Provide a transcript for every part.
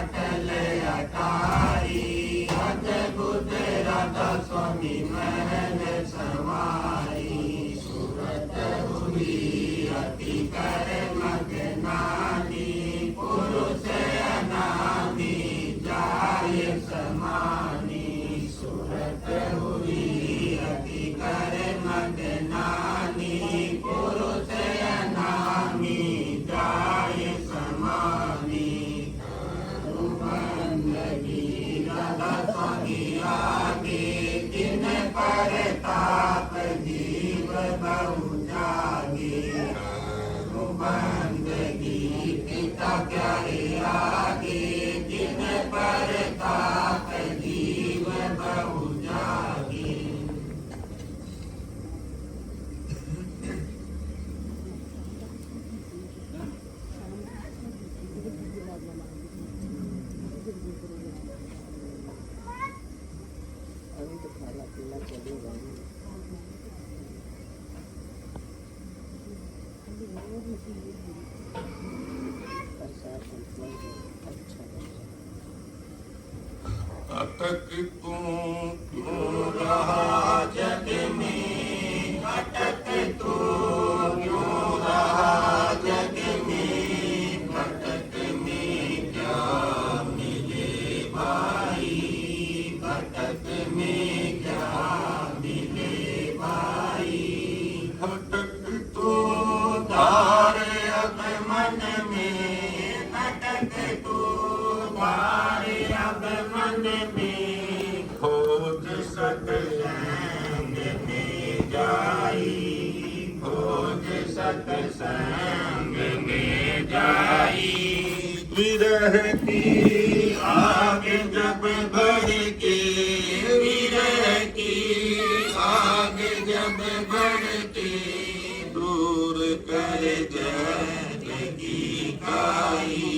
अटल अटारी अद्भुत राधा स्वामी महल सवारी सूरत हुई अति कर मगनानी पुरुष अनामी जाय समानी सूरत हुई अति कर मगनानी पुरुष अनामी जाय समानी बंदगी राधा स्वामी आगे जिन पर ताप जीव बहु जागे बंदगी पिता प्यारे आगे जिन पर ताप जीव बहु जागे अभी तो खाना पीना चलेगा ही। प्रसाद संतोष अच्छा अटक तू क्यों रहा जग में अटक तू क्यों रहा जग में भटक में क्या मिले भाई भटक में क्या मिले भाई भटक तू धारे अब मन में भटक तू धारे अब मन में खोज सत्संग में जाई खोज सत्संग में जाई विरह की आग जब बढ़ के विरह की आग जब बढ़ के दूर कर जग की काई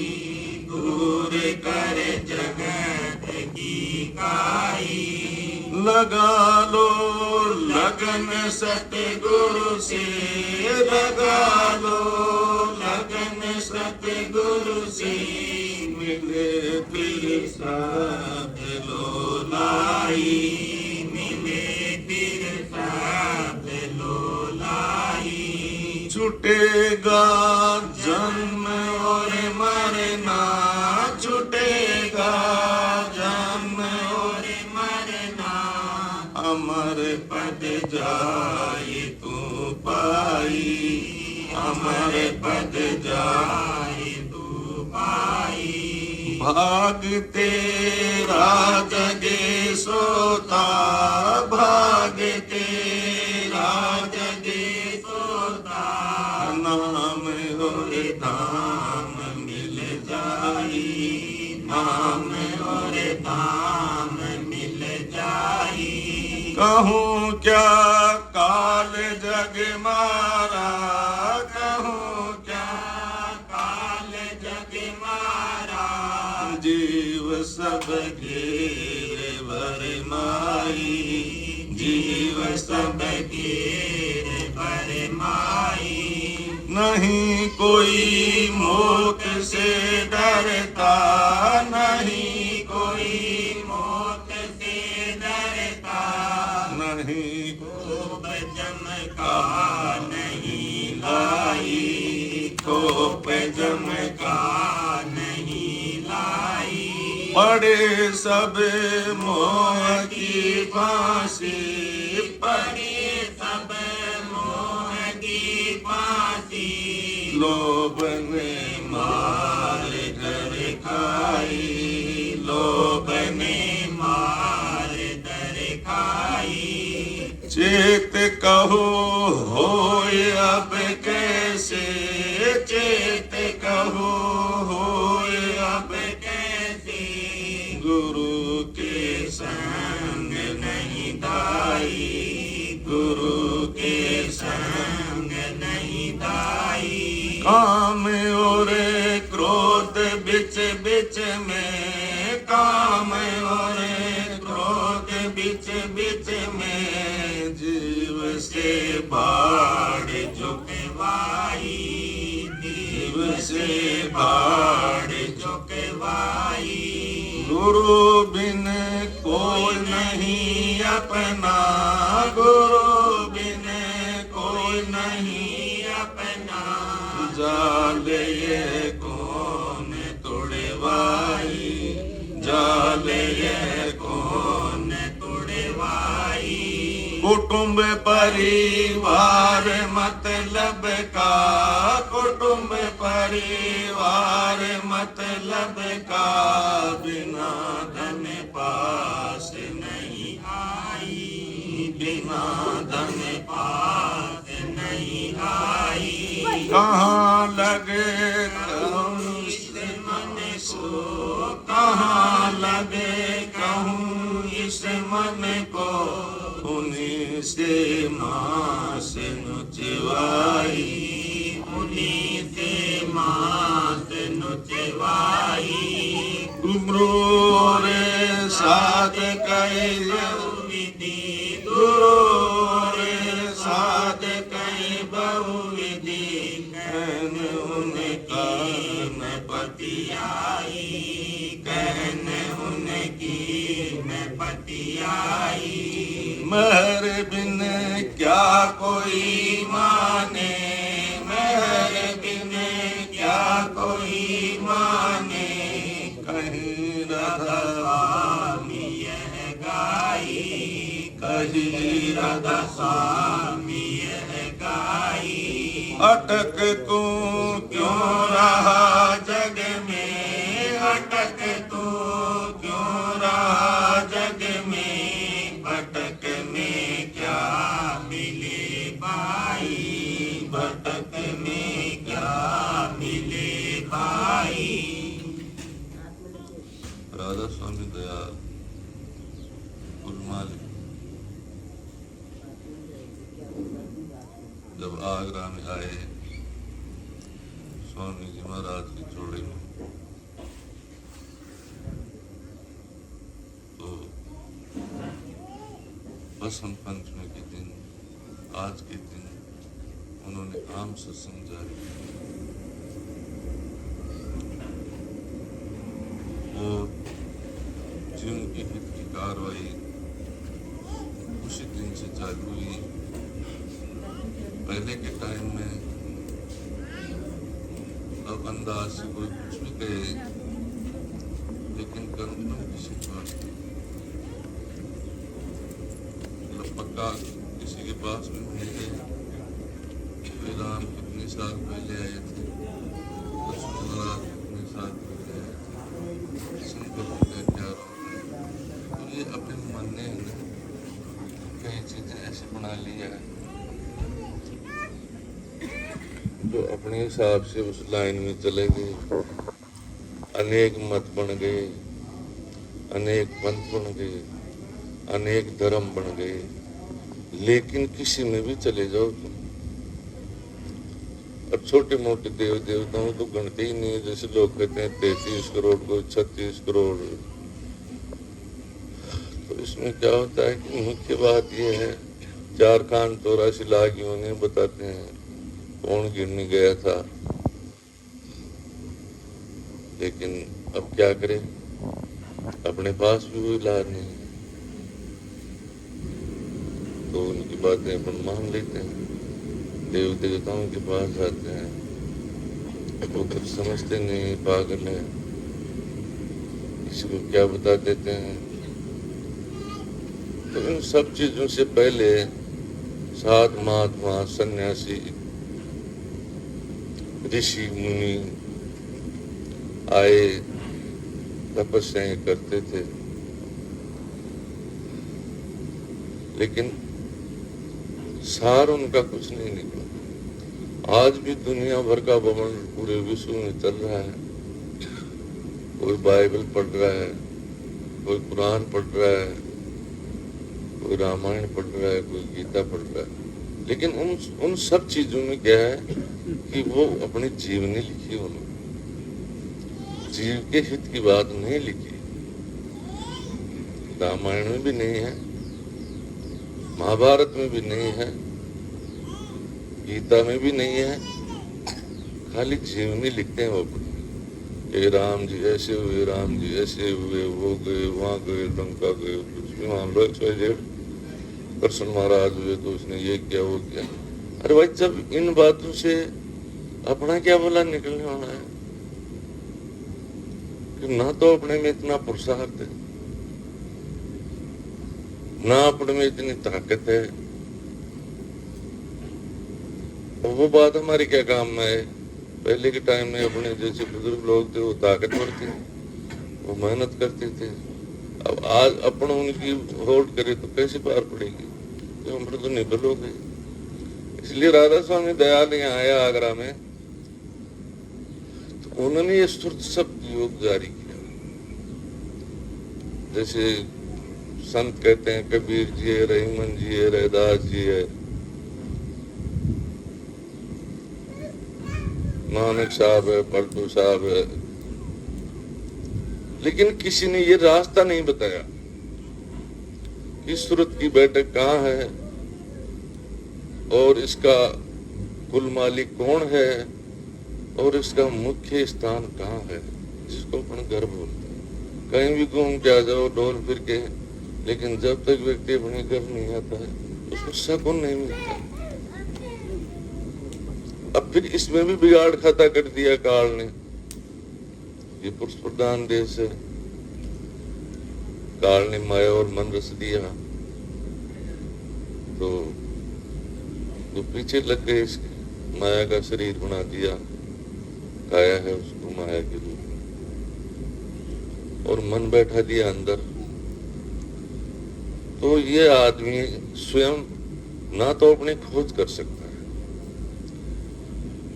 दूर कर जगत की काई लगा लो लगन सतगुरु से लगा लो लगन सतगुरु से मिले फिर साथ लो लाई मिले फिर साथ लो लाई छूटेगा जन्म और मरना छूटेगा जन्म और मरना अमर पद जाए तू पाई अमर पद जाए तू पाई भाग तेरा जगे सोता भाग तेरा जगे सोता नाम और धाम मिल जाई नाम और धाम मिल जाई कहूँ क्या काल जग मारा कहूँ क्या काल जग मारा जीव सब घेरे भर माई जीव सब घेरे भर माई नहीं कोई मौत से डरता नहीं कोई मौत से डरता नहीं खूब चमका नहीं लाई खूब चमका नहीं लाई पड़े सब मोह की फांसी पड़े सब मोह की फांसी लोभ ने मार कर खाई लोभ ने मार कर खाई चेत कहो होए अब कैसे चेत कहो होए अब कैसे गुरु के संग नहीं दाई गुरु के संग नहीं दाई काम और क्रोध बिच बिच में काम और क्रोध बिच बिच में जीव से बाढ़ झुकवाई जीव से बाढ़ झुकवाई गुरु बिन कोई नहीं अपना, गुरु बिन कोई नहीं अपना। जाल ये कौन तोड़वाई, जाल ये कौन तोड़वाई। कुटुंब परिवार मतलब का, कुटुंब परिवार मतलब का। बिना धन पास नहीं आई, बिना धन पास नहीं आई। कहाँ लगे कहूँ इस मन को, कहाँ लगे कहूँ इस मन को। उन्हीं से मास नुचवाई, उन्हीं से मास नुचवाई। गुरु रे साथ कई बहुविधि, गुरु रे साथ कई बहुविधि। कहन उनका न पति आई, कहन उनकी न पति आई। महर बिन क्या कोई माने, महर बिन क्या कोई माने। कहीं राधा स्वामी यह गाई, कहीं राधा स्वामी यह गाई। अटक तू क्यों रहा जग में, अटक तू क्यों रहा जग में। भटक में क्या मिले भाई, भटक में क्या मिले भाई। राधा स्वामी दयाल गुरुमालिक जब आगरा में आए स्वामी जी महाराज की जोड़ी में, तो बसंत पंचमी के दिन, आज के दिन उन्होंने आम सत्संग जारी किया और जीवन की हित की कार्रवाई उसी दिन से चालू हुई। पहले के टाइम में अब अंदाज से कोई कुछ भी कहे, लेकिन कर्म किसी को पक्का किसी के पास में नहीं गए। राम कितने साल पहले आए थे, लक्ष्मण महाराज कितने साल पहले आए थे, संकल्प के क्या। तो ये अपने मन ने कई चीजें ऐसे बना लिया है जो अपने हिसाब से उस लाइन में चले गए। अनेक मत बन गए, अनेक पंथ बन गए, अनेक धर्म बन गए। लेकिन किसी में भी चले जाओ तुम, अब छोटे मोटे देव देवताओं तो गणते ही नहीं है। जैसे लोग कहते हैं 33 करोड़ को 36 करोड़। तो इसमें क्या होता है कि मुख्य बात यह है, 4 कान 84 लाख ने बताते हैं कौन गिरने गया था। लेकिन अब क्या करें, अपने पास भी कोई इलाज नहीं, तो उनकी बातें अपन मान लेते हैं। देव देवताओं के पास जाते हैं, वो कुछ समझते नहीं, पागल है, किसी को क्या बता देते हैं। तो इन सब चीजों से पहले साध महात्मा, सन्यासी, ऋषि मुनि आए, तपस्याएं करते थे। लेकिन सार उनका कुछ नहीं निकला। आज भी दुनिया भर का भ्रमण पूरे विश्व में चल रहा है। कोई बाइबल पढ़ रहा है, कोई कुरान पढ़ रहा है, कोई रामायण पढ़ रहा है, कोई गीता पढ़ रहा है। लेकिन उन सब चीजों में क्या है कि वो अपनी जीवनी लिखी, उन्होंने जीव के हित की बात नहीं लिखी। रामायण में भी नहीं है, महाभारत में भी नहीं है, गीता में भी नहीं है। खाली जीवनी लिखते हैं वो अपनी। कि राम जी ऐसे हुए, राम जी ऐसे हुए, वो गए, वहाँ गए, लंका गए, कुछ भी मान लो, कृष्ण महाराज हुए तो उसने ये किया, वो किया। अरे भाई, जब इन बातों से अपना क्या भला निकलने वाला है? कि ना तो अपने में इतना पुरुषार्थ है, ना अपने में इतनी ताकत है, और वो बात हमारी क्या काम में है? पहले के टाइम में अपने जैसे बुजुर्ग लोग थे, वो ताकतवर थे, वो मेहनत करते थे। अब आज अपन उनकी होल्ड करे तो कैसे पार पड़ेगी? तो हम तो निबल हो गए। इसलिए राधा स्वामी दयाल यहाँ आया आगरा में, तो उन्होंने ये सुरत शब्द योग जारी किया। जैसे संत कहते हैं, कबीर जी है, रहीमन जी है, रैदास जी है, नानक साहब है, पलटू साहब है, लेकिन किसी ने ये रास्ता नहीं बताया कि सूरत की बैठक कहाँ है और इसका कुल मालिक कौन है और इसका मुख्य स्थान कहाँ है, जिसको अपन घर बोलते हैं। कहीं भी घूम के आ जाओ डोल फिर के, लेकिन जब तक व्यक्ति अपने घर नहीं आता है उसको सुकून नहीं मिलता। अब फिर इसमें भी बिगाड़ खाता कर दिया काल ने। ये पुरुष प्रधान देश है, काल ने माया और मन रस दिया, तो पीछे लग गए इसके, माया का शरीर बना दिया, काया है उसको माया के रूप में, और मन बैठा दिया अंदर। तो ये आदमी स्वयं ना तो अपनी खोज कर सकता है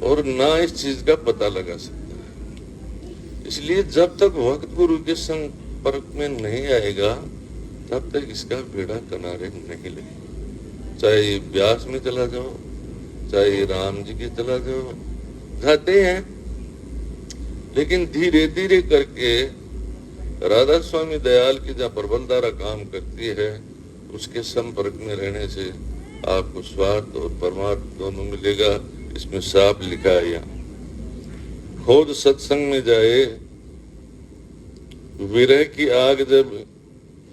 और ना इस चीज का पता लगा सकता है। इसलिए जब तक भक्त गुरु के संपर्क में नहीं आएगा तब तक इसका बेड़ा किनारे नहीं लगेगा। चाहे व्यास में चला जाओ, चाहे राम जी के चला जाओ, जाते हैं, लेकिन धीरे धीरे करके राधा स्वामी दयाल की जहाँ प्रबलधारा काम करती है, उसके संपर्क में रहने से आपको स्वार्थ और परमार्थ दोनों मिलेगा। इसमें साफ लिखा है यहाँ, खोज सत्संग में जाए, विरह की आग जब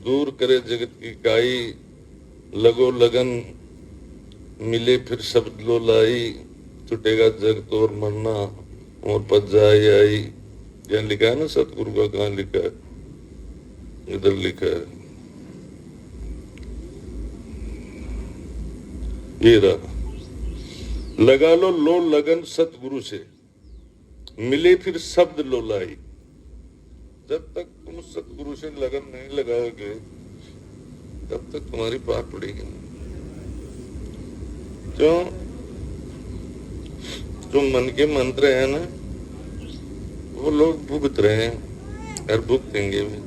दूर करे जगत की काई, लगो लगन मिले फिर शब्द लो लाई, छुटेगा जग तोर मरना और पद जाए आई। यहाँ लिखा है ना, सतगुरु का कहाँ लिखा है? इधर लिखा है, ये रहा, लगा लो लगन सतगुरु से, मिले फिर शब्द लो लाई। जब तक तुम सतगुरु से लगन नहीं लगाओगे तब तक तुम्हारी पार पड़ेगी। क्यों? जो मन के मंत्र है ना, वो लोग भुगत रहे हैं और भुगतेंगे भी।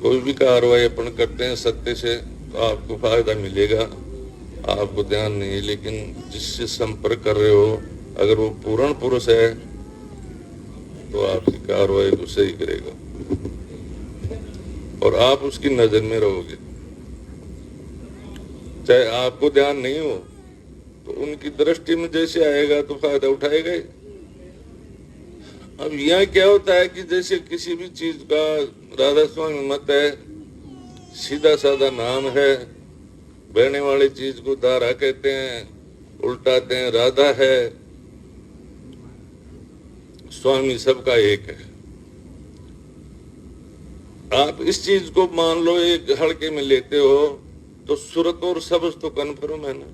कोई भी कार्रवाई अपन करते हैं सत्य से तो आपको फायदा मिलेगा, आपको ध्यान नहीं है। लेकिन जिससे संपर्क कर रहे हो, अगर वो पूर्ण पुरुष है तो आपकी कार्रवाई को सही करेगा और आप उसकी नजर में रहोगे। चाहे आपको ध्यान नहीं हो तो उनकी दृष्टि में जैसे आएगा तो फायदा उठाएगा ही। अब यहाँ क्या होता है कि जैसे किसी भी चीज का राधा स्वामी मत है, सीधा साधा नाम है, बहने वाली चीज को दारा कहते हैं, उल्टाते हैं राधा है, स्वामी सबका एक है। आप इस चीज को मान लो एक हड़के में लेते हो तो सुरत और शब्द तो कन्फर्म है ना।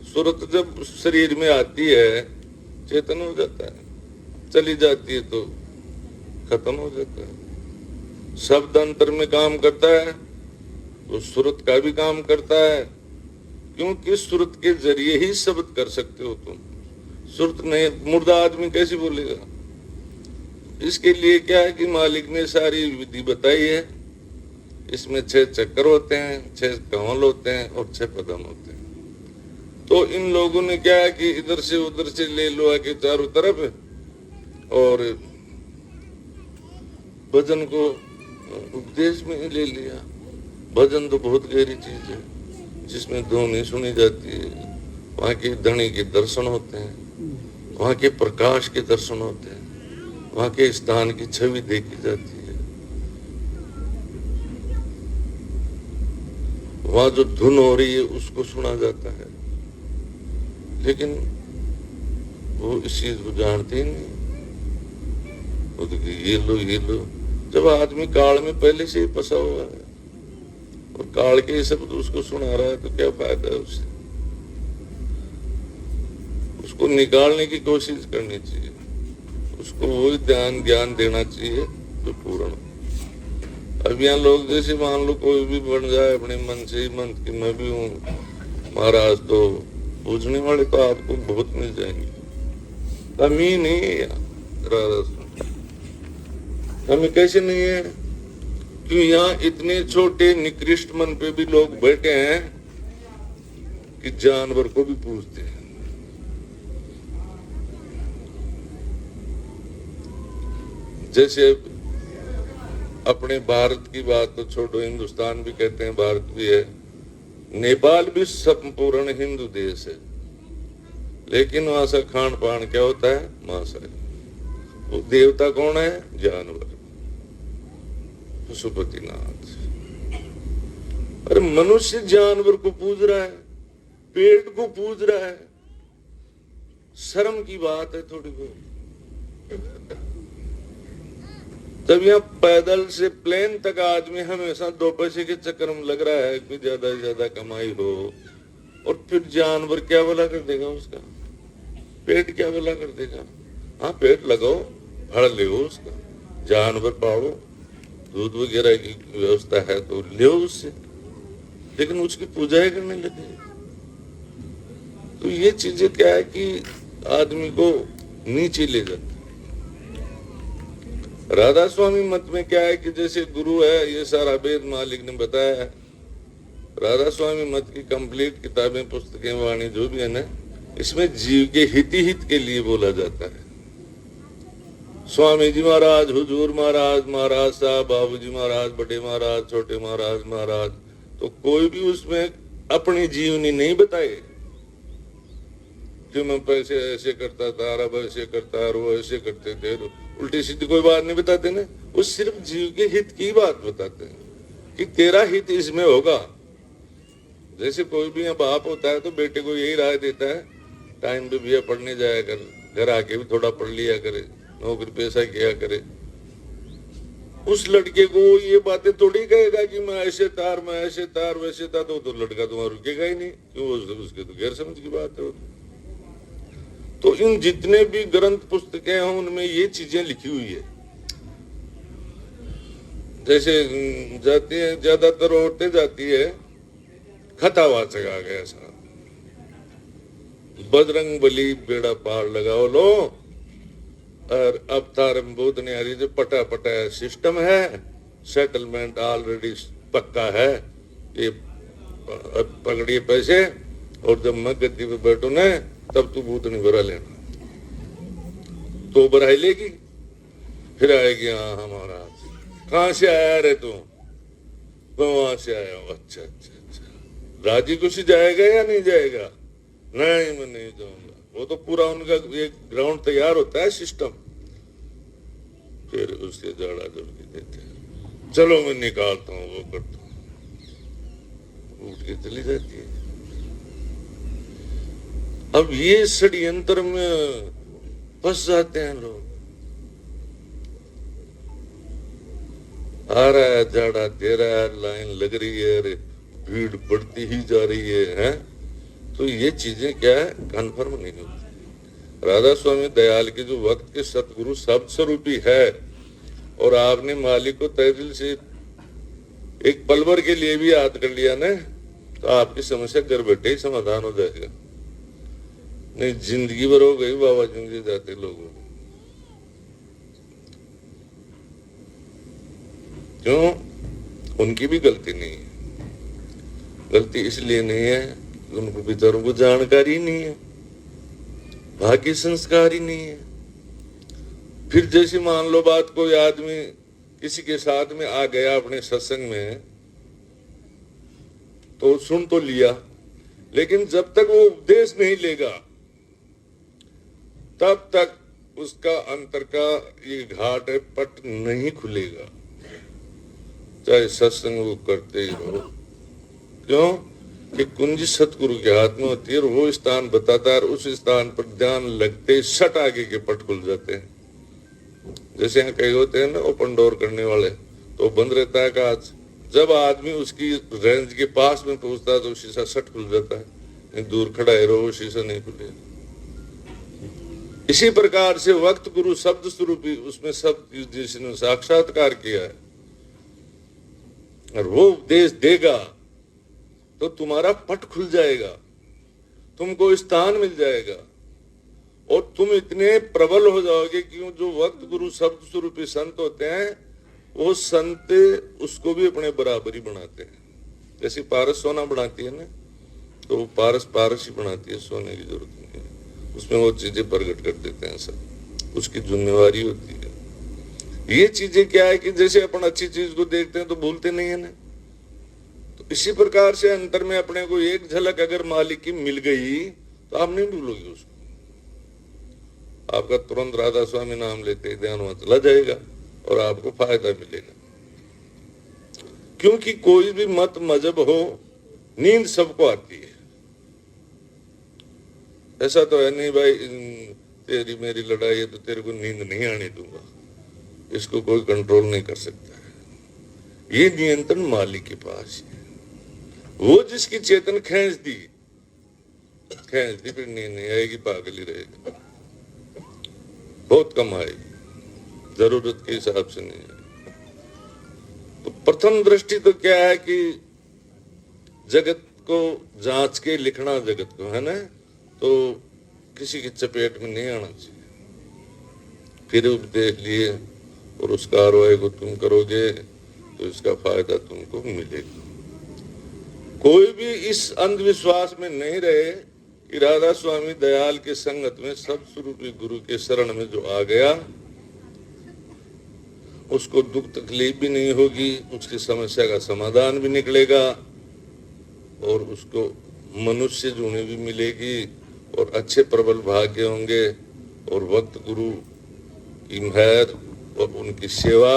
सुरत जब शरीर में आती है चेतन हो जाता है, चली जाती है तो खत्म हो जाता है। शब्द अंतर में काम करता है तो सुरत का भी काम करता है, क्योंकि सुरत के जरिए ही शब्द कर सकते हो तुम। सुरत नहीं, मुर्दा आदमी कैसे बोलेगा? इसके लिए क्या है कि मालिक ने सारी विधि बताई है। इसमें 6 चक्कर होते हैं, 6 कमल होते हैं और 6 पदम होते हैं। तो इन लोगों ने क्या है कि इधर से उधर से ले लो आके चारों तरफ, और भजन को उपदेश में ही ले लिया। भजन तो बहुत गहरी चीज है, जिसमें ध्वनि सुनी जाती है, वहाँ की धनी के दर्शन होते हैं, वहां के प्रकाश के दर्शन होते हैं, वहां के स्थान की छवि देखी जाती है, वहां जो धुन हो रही है उसको सुना जाता है। लेकिन वो इस चीज को जानते ही नहीं। वो तो ये लो जब आदमी काल में पहले से ही फंसा हुआ है और काल के शब्द उसको सुना रहा है तो क्या फायदा है उससे। उसको निकालने की कोशिश करनी चाहिए, उसको वही ध्यान ज्ञान देना चाहिए जो पूर्ण। अब यहाँ लोग जैसे मान लो कोई भी बन जाए अपने मन से ही, मन की मैं भी हूँ महाराज, तो पूजने वाले तो आपको बहुत मिल जाएंगे। कमी नहीं है यहाँ, कमी कैसे नहीं है? क्यों यहाँ इतने छोटे निकृष्ट मन पे भी लोग बैठे हैं कि जानवर को भी पूजते हैं। जैसे अपने भारत की बात तो छोड़ो, हिंदुस्तान भी कहते हैं, भारत भी है, नेपाल भी संपूर्ण हिंदू देश है, लेकिन वहां से खान पान क्या होता है? मांसाहारी। वो देवता कौन है? जानवर, पशुपतिनाथ। अरे मनुष्य जानवर को पूज रहा है, पेड़ को पूज रहा है, शर्म की बात है थोड़ी बहुत। तब यहाँ पैदल से प्लेन तक आदमी हमेशा 2 पैसे के चक्कर में लग रहा है कि ज्यादा से ज्यादा कमाई हो, और फिर जानवर क्या भला कर देगा उसका? पेट क्या भला कर देगा? हाँ, पेट लगाओ, फल ले उसका, जानवर पालो, दूध वगैरह की व्यवस्था है तो ले उससे, लेकिन उसकी पूजा ही करने लगे। तो ये चीजें क्या है कि आदमी को नीचे ले जाती। राधा स्वामी मत में क्या है कि जैसे गुरु है, ये सारा वेद मालिक ने बताया है। राधा स्वामी मत की कंप्लीट किताबें, पुस्तकें, वाणी जो भी है ना, इसमें जीव के हित के लिए बोला जाता है। स्वामी जी महाराज, हुजूर महाराज, महाराज साहब, बाबूजी महाराज, बड़े महाराज, छोटे महाराज, महाराज, तो कोई भी उसमें अपनी जीवनी नहीं बताए कि मैं पैसे ऐसे करता था, रब ऐसे करता, और वो ऐसे करते थे, उल्टी सीधी कोई बात नहीं बताते ना। वो सिर्फ जीव के हित की बात बताते हैं कि तेरा हित इसमें होगा। जैसे कोई भी बाप होता है तो बेटे को यही राय देता है, टाइम पे भी पढ़ने जाया कर, घर आके भी थोड़ा पढ़ लिया करे, नौकरी पैसा किया करे। उस लड़के को ये बातें थोड़ी कहेगा कि मैं ऐसे तार, मैं ऐसे तार, वैसे था, तो लड़का तुम्हारा रुकेगा ही नहीं, क्यों? उसके तो गैर समझ की बात है। तो इन जितने भी ग्रंथ पुस्तकें हैं उनमें ये चीजें लिखी हुई है। जैसे जाती है, ज्यादातर औरतें जाती है, खतावाचक आ गया साहब, बजरंग बली बेड़ा पार लगाओ लो, और अब तारम बोध ने हरी जो पटा सिस्टम है, सेटलमेंट ऑलरेडी पक्का है, ये पकड़िए पैसे, और जब मैं गद्दी पे बैठू ना तब तू भूत नहीं भरा लेना। तो भराई लेगी, फिर आएगी, हाँ हमारा कहाँ से आया रे तू? मैं वहां से आया हूँ। अच्छा, राजी खुशी जाएगा या नहीं जाएगा? नहीं, मैं नहीं जाऊंगा। वो तो पूरा उनका एक ग्राउंड तैयार होता है, सिस्टम, फिर उसके जड़ा जड़ के देते हैं, चलो मैं निकालता हूँ, वो करता हूँ, उठ के चली जाती है। अब ये षड्यंत्र में फंस जाते हैं लोग। आ रहा है जाड़ा, दे रहा है, लाइन लग रही है, भीड़ बढ़ती ही जा रही है? तो ये चीजें क्या है, कन्फर्म नहीं होती। राधा स्वामी दयाल के जो वक्त के सतगुरु शब्द स्वरूपी है, और आपने मालिक को तहे दिल से एक पल भर के लिए भी याद कर लिया ना, तो आपकी समस्या घर बैठे ही समाधान हो जाएगा। नहीं, जिंदगी भर हो गई बाबा जी जाते लोगों को। क्यों? उनकी भी गलती नहीं है। गलती इसलिए नहीं है कि उनको बेचारों को जानकारी नहीं है, भाग्य संस्कार ही नहीं है। फिर जैसे मान लो बात, कोई आदमी किसी के साथ में आ गया अपने सत्संग में, तो सुन तो लिया, लेकिन जब तक वो उपदेश नहीं लेगा तब तक उसका अंतर का ये घाट है, पट नहीं खुलेगा, चाहे सत्संग वो करते ही रहो। क्यों कि कुंजी सतगुरु के हाथ में होती है और वो स्थान बताता है, और उस स्थान पर ध्यान लगते सट आगे के पट खुल जाते हैं। जैसे यहाँ कई होते हैं ना ओपन डोर करने वाले, तो बंद रहता है कांच, जब आदमी उसकी रेंज के पास में पहुंचता है तो शीशा सट खुल जाता है, नहीं दूर खड़ा है रहो शीशा नहीं खुलेगा। इसी प्रकार से वक्त गुरु शब्द स्वरूप ही उसमें शब्द जिसने साक्षात्कार किया है और वो उपदेश देगा तो तुम्हारा पट खुल जाएगा, तुमको स्थान मिल जाएगा और तुम इतने प्रबल हो जाओगे कि जो वक्त गुरु शब्द स्वरूपी संत होते हैं वो संत उसको भी अपने बराबर ही बनाते हैं। जैसे पारस सोना बनाती है ना, तो वो पारस पारस ही बनाती है, सोने की जरूरत नहीं है, उसमें वो चीजें प्रकट कर देते हैं, सब उसकी जिम्मेवारी होती है। ये चीजें क्या है कि जैसे अपन अच्छी चीज को देखते हैं तो भूलते नहीं है ना, तो इसी प्रकार से अंतर में अपने को एक झलक अगर मालिक की मिल गई तो आप नहीं भूलोगे उसको, आपका तुरंत राधा स्वामी नाम लेते ही ध्यान वहां चला जाएगा और आपको फायदा मिलेगा। क्योंकि कोई भी मत मजहब हो, नींद सबको आती है। ऐसा तो है नहीं भाई तेरी मेरी लड़ाई है तो तेरे को नींद नहीं आने दूंगा, इसको कोई कंट्रोल नहीं कर सकता है। ये नियंत्रण मालिक के पास है। वो जिसकी चेतन खींच दी फिर नींद नहीं आएगी, पागल ही रहेगा, बहुत कम आएगी, जरूरत के हिसाब से नहीं है। तो प्रथम दृष्टि तो क्या है कि जगत को जांच के लिखना, जगत को है ना, तो किसी की चपेट में नहीं आना चाहिए। फिर उपदेश लिए और उस कार्रवाई को तुम करोगे तो इसका फायदा तुमको मिलेगा। कोई भी इस अंधविश्वास में नहीं रहे कि राधा स्वामी दयाल के संगत में सब स्वरूपी गुरु के शरण में जो आ गया उसको दुख तकलीफ भी नहीं होगी, उसकी समस्या का समाधान भी निकलेगा और उसको मनुष्य जुड़े भी मिलेगी और अच्छे प्रबल भाग्य होंगे और वक्त गुरु की मेहर और उनकी सेवा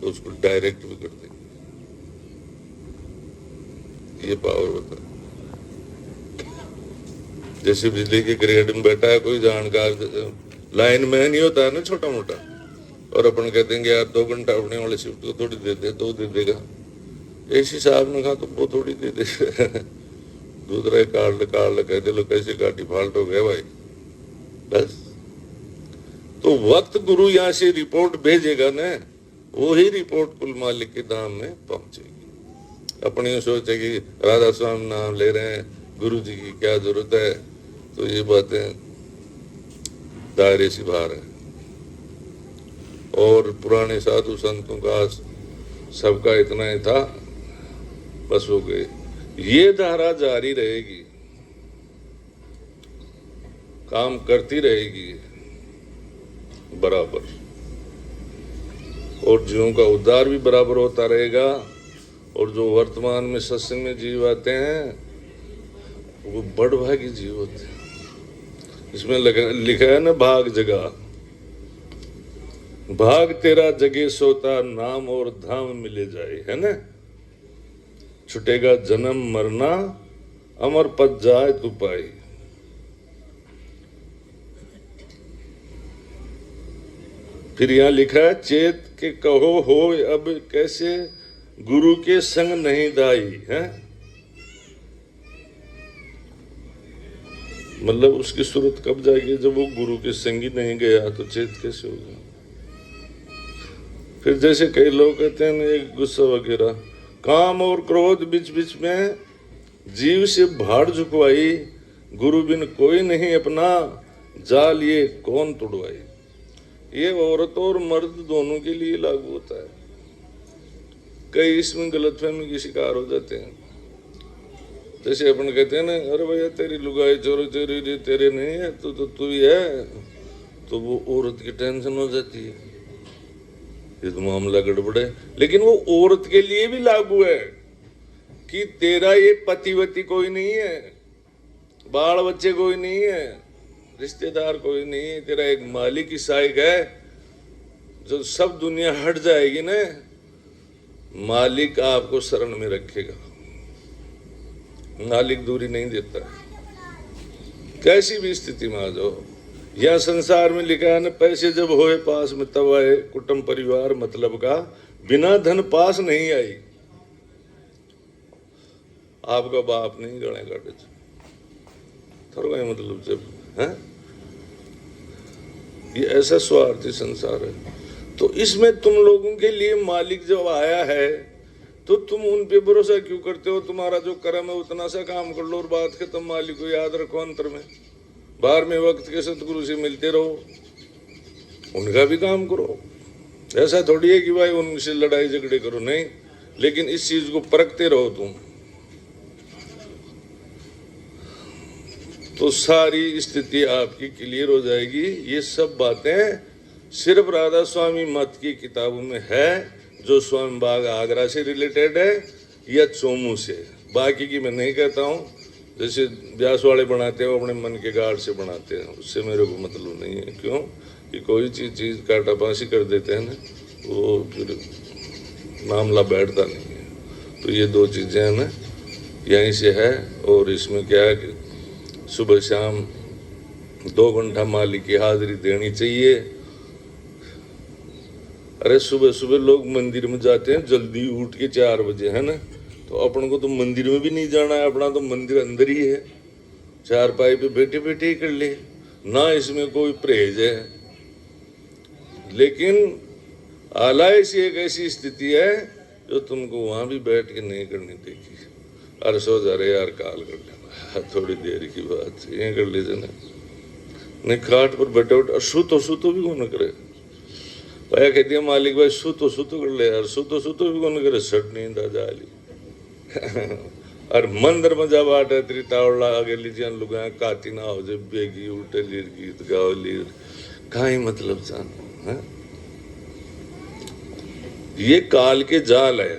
तो उसको डायरेक्ट भी कर देंगे। ये पावर होता है। जैसे बिजली के ग्रेड में बैठा है कोई जानकार लाइन मैन ही होता है ना छोटा मोटा, और अपन कहते हैं यार 2 घंटा उड़ने वाले शिफ्ट को थोड़ी दे दे, 2 दे देगा, ऐसी साहब ने कहा तो वो थोड़ी दे दे दूसरा कार्ड कह दे लो कैसे का डिफॉल्ट हो गया भाई, बस। तो वक्त गुरु यहाँ से रिपोर्ट भेजेगा ना, वही रिपोर्ट कुल मालिक के धाम में पहुंचेगी। अपनी सोचे कि राधा स्वामी नाम ले रहे हैं, गुरु जी की क्या जरूरत है, तो ये बातें दायरे से बाहर है। और पुराने साधु संतों का सबका इतना ही था, बस हो गए। ये धारा जारी रहेगी, काम करती रहेगी बराबर, और जीवों का उद्धार भी बराबर होता रहेगा। और जो वर्तमान में सत्संग में जीव आते हैं वो बड़भागी जीव होते हैं। इसमें लिखा है ना, भाग जगा, भाग तेरा जगे सोता, नाम और धाम मिले जाए, है ना, छुटेगा जन्म मरना, अमर पद जाए तू पाई। फिर यहां लिखा है, चेत के कहो हो अब कैसे, गुरु के संग नहीं दाई, है, मतलब उसकी सूरत कब जाएगी, जब वो गुरु के संग ही नहीं गया तो चेत कैसे होगा। फिर जैसे कई लोग कहते हैं एक गुस्सा वगैरह, काम और क्रोध बीच बीच में जीव से भाड़ झुकवाई, गुरु बिन कोई नहीं अपना, जाल ये कौन तोड़वाई। ये औरत और मर्द दोनों के लिए लागू होता है। कई इसमें गलतफहमी की शिकार हो जाते हैं। जैसे अपन कहते हैं ना, अरे भैया तेरी लुगाई चोरी चोरी तेरे नहीं है तो तू ही है, तो वो औरत की टेंशन हो जाती है, ये तो मामला गड़बड़ है। लेकिन वो औरत के लिए भी लागू है कि तेरा ये पतिवती कोई नहीं है, बाल बच्चे कोई नहीं रिश्तेदार कोई नहीं है, तेरा एक मालिक ही सहायक है। जो सब दुनिया हट जाएगी ना, मालिक आपको शरण में रखेगा। मालिक दूरी नहीं देता, कैसी भी स्थिति में आ जाओ। यह संसार में लिखा है ना, पैसे जब होए पास में तब आए कुटुंब परिवार मतलब का, बिना धन पास नहीं आई। आपका बाप नहीं गणे काटे थोड़ा मतलब जब है, ये ऐसा स्वार्थी संसार है। तो इसमें तुम लोगों के लिए मालिक जब आया है तो तुम उन पे भरोसा क्यों करते हो? तुम्हारा जो कर्म है उतना सा काम कर लो और बात खत्म। मालिक को याद रखो अंतर में, बाहर में वक्त के सतगुरु से मिलते रहो, उनका भी काम करो। ऐसा थोड़ी है कि भाई उनसे लड़ाई झगड़े करो, नहीं, लेकिन इस चीज को परखते रहो तुम, तो सारी स्थिति आपकी क्लियर हो जाएगी। ये सब बातें सिर्फ राधा स्वामी मत की किताबों में है, जो स्वामी बाग आगरा से रिलेटेड है या चोमू से। बाकी की मैं नहीं कहता हूँ। जैसे व्यास वाले बनाते हैं वो अपने मन के गाढ़ से बनाते हैं, उससे मेरे को मतलब नहीं है। क्यों कि कोई चीज़ काटापासी कर देते हैं ना, वो फिर मामला बैठता नहीं है। तो ये दो चीज़ें हैं ना, यहीं से है। और इसमें क्या है कि सुबह शाम 2 घंटा मालिक की हाजिरी देनी चाहिए। अरे सुबह सुबह लोग मंदिर में जाते हैं जल्दी उठ के 4 बजे, है ना, तो अपन को तो मंदिर में भी नहीं जाना है, अपना तो मंदिर अंदर ही है। 4 पाई पे बैठे बैठे ही कर ले ना, इसमें कोई परहेज है। लेकिन आलय से एक ऐसी स्थिति है जो तुमको वहां भी बैठ के नहीं करनी देगी। अरे सो जा रहे यार, काल कर लेना, थोड़ी देर की बात ये कर लीजिए ना, नहीं खाट पर बैठे उठ सूतो भी कौन करे। भैया कहती है मालिक भाई सूतो कर ले यार, सूतो भी कौन करे, सट नींद आ जाली। और मंदिर में जब आटे त्रितावला आगे लीजिए लुगा काती ना हो जाए, बेगी उल्टे लीर गीत गाओ लीर, कहीं मतलब जान है? ये काल के जाल है,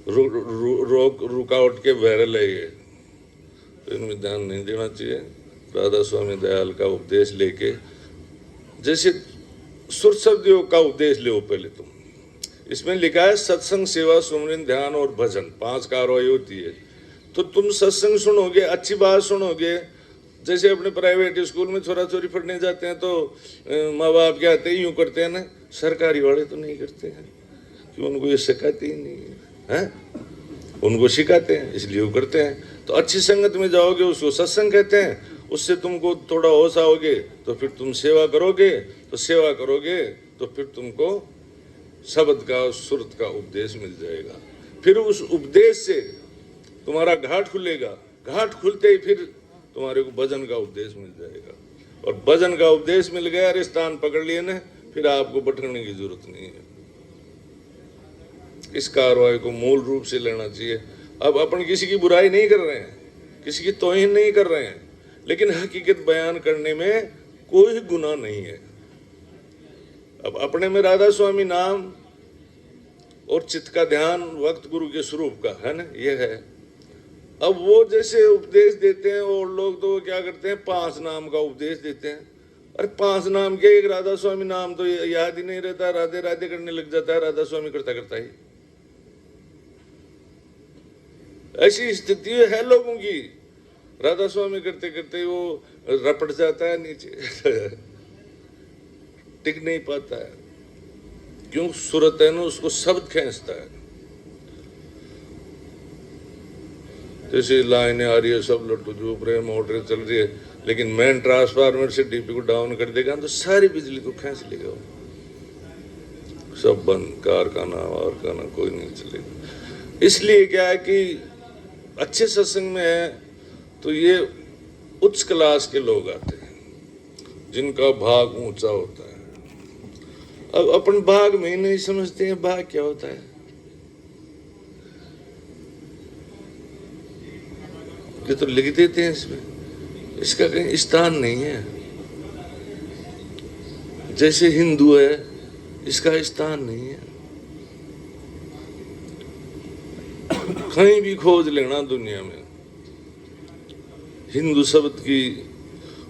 रुकावट के बैरल है ये, तो इनमें ध्यान नहीं देना चाहिए। राधा स्वामी दयाल का उपदेश लेके, जैसे सुर शब्द योग का उपदेश ले पहले तुम। इसमें लिखा है सत्संग सेवा सुमरन ध्यान और भजन 5 कार्रवाई होती है। तो तुम सत्संग सुनोगे, अच्छी बात सुनोगे। जैसे अपने प्राइवेट स्कूल में छोरा छोरी पढ़ने जाते हैं तो माँ बाप क्या आते हैं, यूँ करते हैं ना, सरकारी वाले तो नहीं करते हैं कि उनको ये सिखाते ही नहीं है, उनको सिखाते हैं इसलिए वो करते हैं। तो अच्छी संगत में जाओगे, उसको सत्संग कहते हैं, उससे तुमको थोड़ा होश आओगे तो फिर तुम सेवा करोगे, तो सेवा करोगे तो फिर तुमको शब्द का सुरत का उपदेश मिल जाएगा। फिर उस उपदेश से तुम्हारा घाट खुलेगा, घाट खुलते ही फिर तुम्हारे को भजन का उपदेश मिल जाएगा। और भजन का उपदेश मिल गया, अरे स्थान पकड़ लिए ना, फिर आपको भटकने की जरूरत नहीं है। इस कार्रवाई को मूल रूप से लेना चाहिए। अब अपन किसी की बुराई नहीं कर रहे हैं, किसी की तौहीन नहीं कर रहे हैं, लेकिन हकीकत बयान करने में कोई गुनाह नहीं है। अब अपने में राधा स्वामी नाम और चित्त का ध्यान वक्त गुरु के स्वरूप का है ना, ये है। अब वो जैसे उपदेश देते हैं और लोग तो क्या करते हैं, 5 नाम का उपदेश देते हैं। अरे 5 नाम के, एक राधा स्वामी नाम तो याद ही नहीं रहता, राधे राधे करने लग जाता है राधा स्वामी करता करता ही। ऐसी स्थिति है लोगों की, राधा स्वामी करते करते वो रपट जाता है नीचे टिक नहीं पाता है। क्यों? सूरत है ना, उसको शब्द खींचता है। जैसे लाइनें आ रही है, सब लट्टू जो प्रेम मोटर चल रही है, लेकिन मेन ट्रांसफार्मर से डीपी को डाउन कर देगा तो सारी बिजली को खींच लेगा, सब बंद, कारखाना वारखाना कोई नहीं चलेगा। इसलिए क्या है कि अच्छे सत्संग में है तो ये उच्च क्लास के लोग आते हैं जिनका भाग ऊंचा होता है। अब अपन भाग में ही नहीं समझते हैं भाग क्या होता है। ये तो लिख देते हैं इसमें, इसका कहीं स्थान नहीं है। जैसे हिंदू है, इसका स्थान नहीं है। कहीं भी खोज लेना दुनिया में, हिंदू शब्द की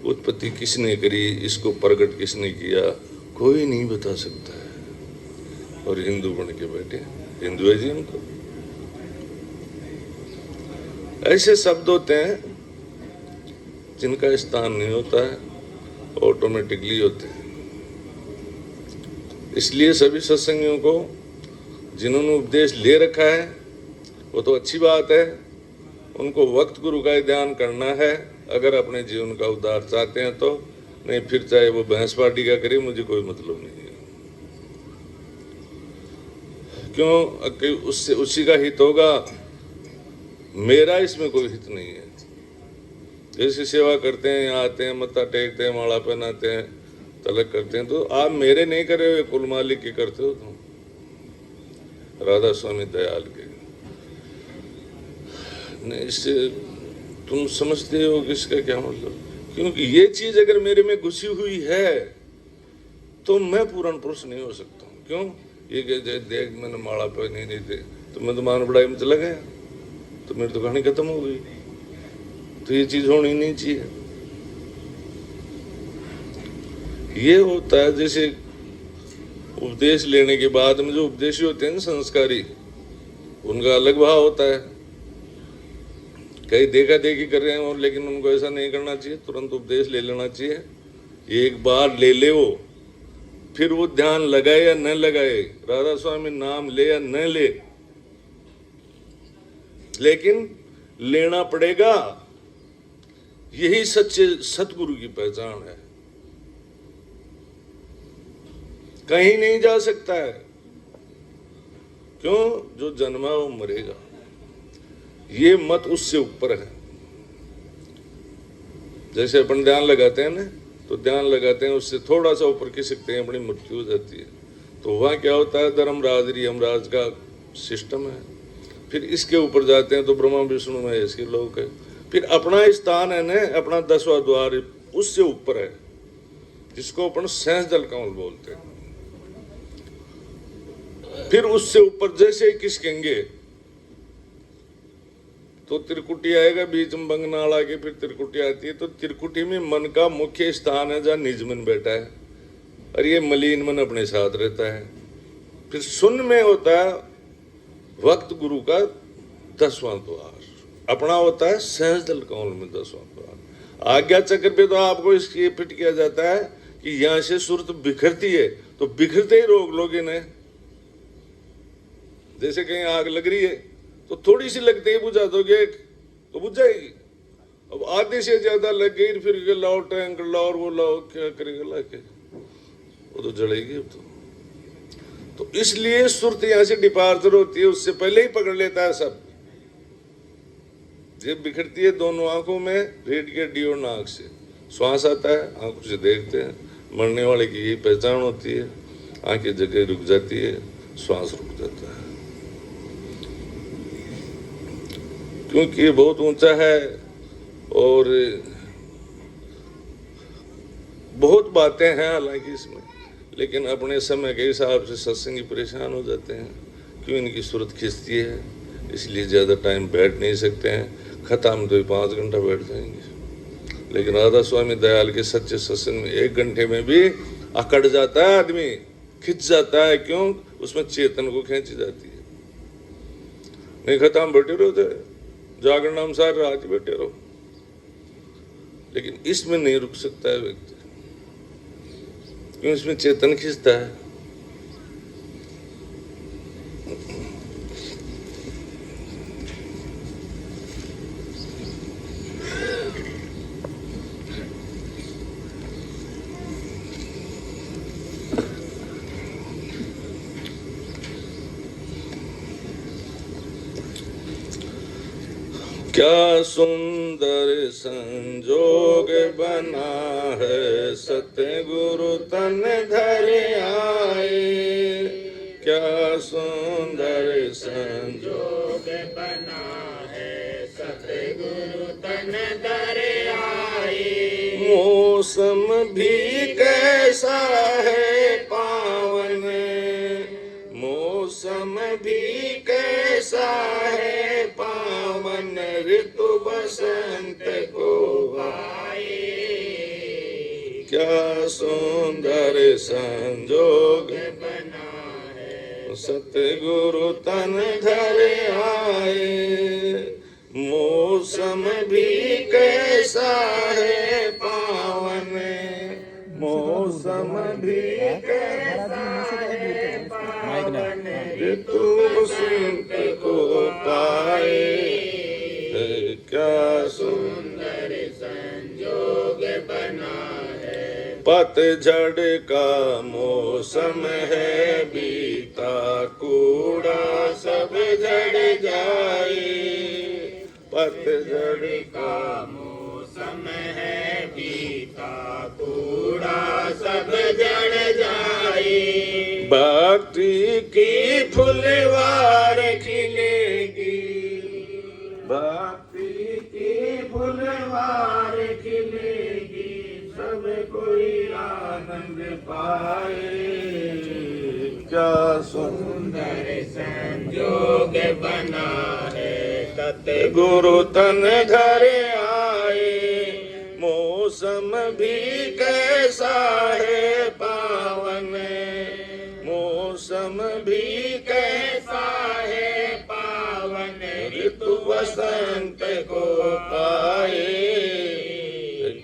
उत्पत्ति किसने करी, इसको प्रकट किसने किया, कोई नहीं बता सकता है। और हिंदू बन के बैठे, हिंदू है जी हम तो। ऐसे शब्द होते हैं जिनका स्थान नहीं होता है, ऑटोमेटिकली होते हैं। इसलिए सभी सत्संगियों को जिन्होंने उपदेश ले रखा है वो तो अच्छी बात है, उनको वक्त गुरु का ध्यान करना है अगर अपने जीवन का उद्धार चाहते हैं तो। नहीं फिर चाहे वो भैंस पार्टी का करे, मुझे कोई मतलब नहीं है। क्यों कि उससे उसी का हित होगा, मेरा इसमें कोई हित नहीं है। जैसे सेवा करते हैं, यहाँ आते हैं, मत्था टेकते हैं, माला पहनाते हैं, तलक करते हैं, तो आप मेरे नहीं करे हुए कुल मालिक के करते हो तुम, राधा स्वामी दयाल के। नहीं, इससे तुम समझते हो कि इसका क्या मतलब। क्योंकि ये चीज अगर मेरे में घुसी हुई है तो मैं पूर्ण पुरुष नहीं हो सकता हूँ। क्यों? ये देख मैंने माला पहनी नहीं थी तो मैं तो मान बढ़ाई में चला गया, तो मेरी तो कहानी खत्म हो गई। तो ये चीज होनी नहीं चाहिए। ये होता है जैसे उपदेश लेने के बाद में जो उपदेशी होते हैं ना, संस्कारी, उनका अलग भाव होता है। कई देखा देखी कर रहे हैं और, लेकिन उनको ऐसा नहीं करना चाहिए, तुरंत उपदेश ले लेना चाहिए। एक बार ले ले वो, फिर वो ध्यान लगाए या न लगाए, राधा स्वामी नाम ले या न ले, लेकिन लेना पड़ेगा। यही सच्चे सतगुरु की पहचान है। कहीं नहीं जा सकता है। क्यों? जो जन्मा वो मरेगा। ये मत उससे ऊपर है। जैसे अपन ध्यान लगाते हैं ना, तो ध्यान लगाते हैं, उससे थोड़ा सा ऊपर खिसकते हैं, अपनी मृत्यु हो जाती है। तो वहां क्या होता है? धर्मराज यमराज का सिस्टम है। फिर इसके ऊपर जाते हैं तो ब्रह्मा विष्णु महेश के लोग है। फिर अपना स्थान है ना, अपना 10वां द्वार उससे ऊपर है, जिसको अपन सहज जल कमल बोलते हैं। फिर उससे ऊपर जैसे खिसकेंगे तो त्रिकुटी आएगा, बीच में बंगनाल आके फिर त्रिकुटी आती है। तो त्रिकुटी में मन का मुख्य स्थान है जहाँ निज मन बैठा है, और ये मलिन मन अपने साथ रहता है। फिर शून्य में होता है वक्त गुरु का 10वां द्वार, अपना होता है सहज दल कमल में 10वां द्वार। आज्ञा चक्र पे तो आपको इसलिए फिट किया जाता है कि यहां से सुरत बिखरती है, तो बिखरते ही रोक लोगे ने। जैसे कहीं आग लग रही है तो थोड़ी सी लगते ही बुझा दोगे तो बुझ जाएगी। अब आधे से ज्यादा लग गई, फिर लाओ टैंक लाओ और वो लाओ, क्या करेगा लाके, वो तो जलेगी। अब तो इसलिए सुरत यहां से डिपार्चर होती है, उससे पहले ही पकड़ लेता है सब। जब बिखरती है दोनों आंखों में, रीढ़ की हड्डी और नाक से श्वास आता है, आंखों से देखते हैं। मरने वाले की यही पहचान होती है, आंखें जगह रुक जाती है, श्वास रुक जाता है। क्योंकि ये बहुत ऊंचा है और बहुत बातें हैं हालांकि इसमें, लेकिन अपने समय के हिसाब से सत्संगी परेशान हो जाते हैं। क्यों? इनकी सूरत खिंचती है, इसलिए ज़्यादा टाइम बैठ नहीं सकते हैं। खत्म तो 5 घंटा बैठ जाएंगे, लेकिन राधा स्वामी दयाल के सच्चे सत्संग में 1 घंटे में भी अकड़ जाता है आदमी, खिंच जाता है। क्यों? उसमें चेतन को खींची जाती है। नहीं खत्म बैठे रहो, जागरण अनुसार रात ही बैठे रहो, लेकिन इसमें नहीं रुक सकता है व्यक्ति। क्यों? इसमें चेतन खींचता है। क्या सुंदर संजोग बना है, सतगुरु तन धर आए। क्या सुंदर संजोग बना है, सतगुरु तन धर आए। मौसम भी कैसा है पावन, मौसम भी कैसा है पावन, ऋतु बसंत को आए। क्या सुंदर संजोग बना है। सतगुरु तन धरे आए, मौसम भी कैसा है पावन, मौसम भी कैसा है पावन, ऋतु बसंत को पाए। क्या सुंदर संजोग बना है। पतझड़ का मौसम है बीता, कूड़ा सब झड़ जाए। पतझड़ का मौसम है बीता, कूड़ा सब जड़ जाए। भक्ति की फुलवार खिलेगी, भक्ति की फुलवार खिलेगी, सब कोई आनंद पाए। क्या सुंदर संजोग बना है। गुरु तन धरे आए, मौसम भी कैसा है पावन, मौसम भी कैसा है पावन, ऋतु बसंत को पाए।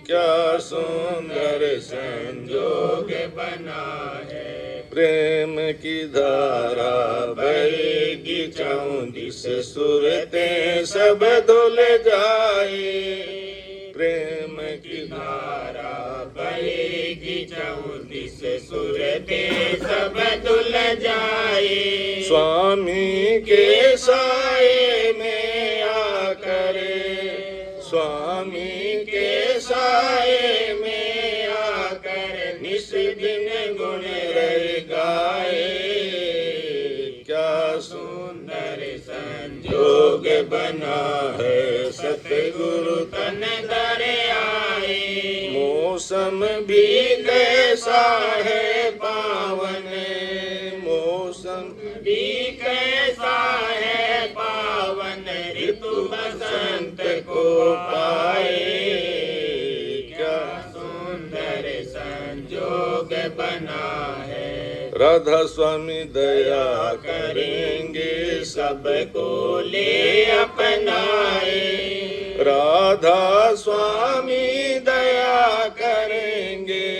क्या सुंदर संजोग बना है। प्रेम की धारा बहेगी चौंदिस, सुरतें सब धुल जाए। प्रेम की धारा बहेगी चौंदिस, सुरतें सब धुल जाए। स्वामी के साए में आकर, स्वामी के साए में आकर, निस दिन गुण गाए। क्या सुंदर संजोग बना है। सतगुरु तन धरे आए, मौसम भी कैसा है पावन, मौसम भी कैसा है पावन, ऋतु बसंत को पाए। क्या सुंदर संजोग बना है। राधा स्वामी दया करेंगे सबको ले अपनाए। राधा स्वामी दया करेंगे,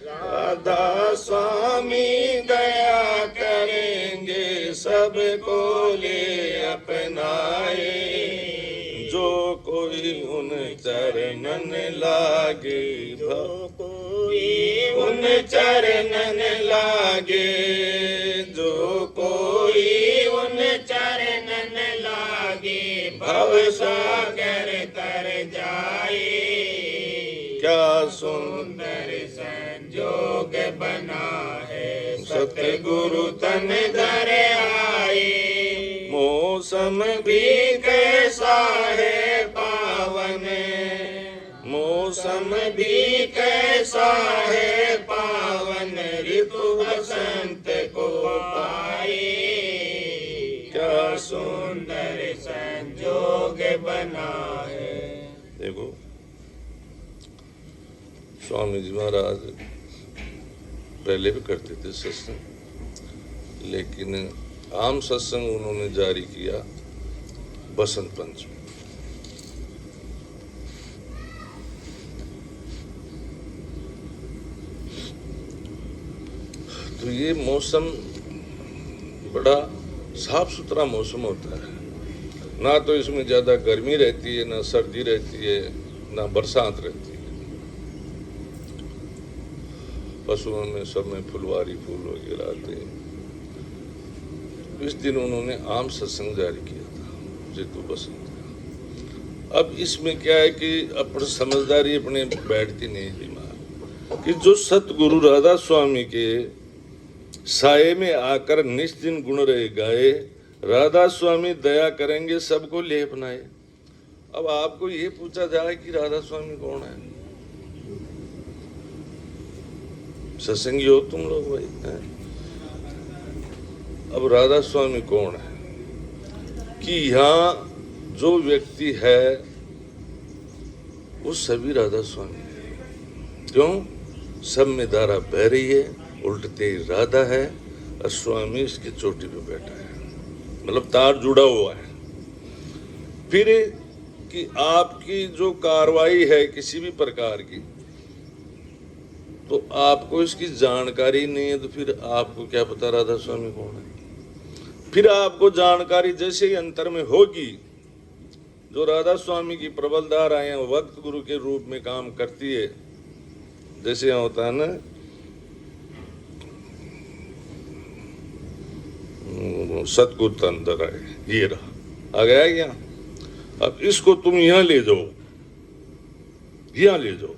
राधा स्वामी दया करेंगे, सबको ले अपनाए। जो कोई उन चरणन लागे, जो कोई उन चरणन लागे, जो कोई उन चरणन लागे, भव सागर तर जाए। क्या सुंदर संजोग बना है। सतगुरु तन धरे आए, मौसम भी कैसा है पावन, मौसम भी कैसा है पावन, ऋतु बसंत को पाए। क्या सुंदर संजोग बना है। देखो स्वामी जी महाराज पहले भी करते थे सत्संग, लेकिन आम सत्संग उन्होंने जारी किया बसंत पंचमी। तो ये मौसम बड़ा साफ सुथरा मौसम होता है, ना तो इसमें ज्यादा गर्मी रहती है, ना सर्दी रहती है, ना बरसात रहती है। पशुओं में सब में फुलवारी फूल वगैरह आते हैं। इस दिन उन्होंने आम सत्संग जारी किया था ऋतु बसंत का। अब इसमें क्या है कि अपनी समझदारी अपने बैठती नहीं दिमाग कि जो सतगुरु राधा स्वामी के साये में आकर निस्दिन गुण रहे गाए, राधा स्वामी दया करेंगे सबको ले अपनाए। अब आपको ये पूछा जाए कि राधा स्वामी कौन है? सत्संगी हो तुम लोग भाई हैं? अब राधा स्वामी कौन है कि यहाँ जो व्यक्ति है वो सभी राधा स्वामी है। क्यों? सब में धारा बह रही है, उल्टते ही राधा है और स्वामी इसकी चोटी पे बैठा है, मतलब तार जुड़ा हुआ है। फिर कि आपकी जो कार्रवाई है किसी भी प्रकार की, तो आपको इसकी जानकारी नहीं है, तो फिर आपको क्या पता राधा स्वामी कौन है? फिर आपको जानकारी जैसे ही अंतर में होगी, जो राधा स्वामी की प्रबल धाराएं वक्त गुरु के रूप में काम करती है, जैसे यहाँ होता है ना सतगुरु तंत्र है, ये रहा आ गया यहाँ। अब इसको तुम यहां ले जाओ, यहां ले जाओ,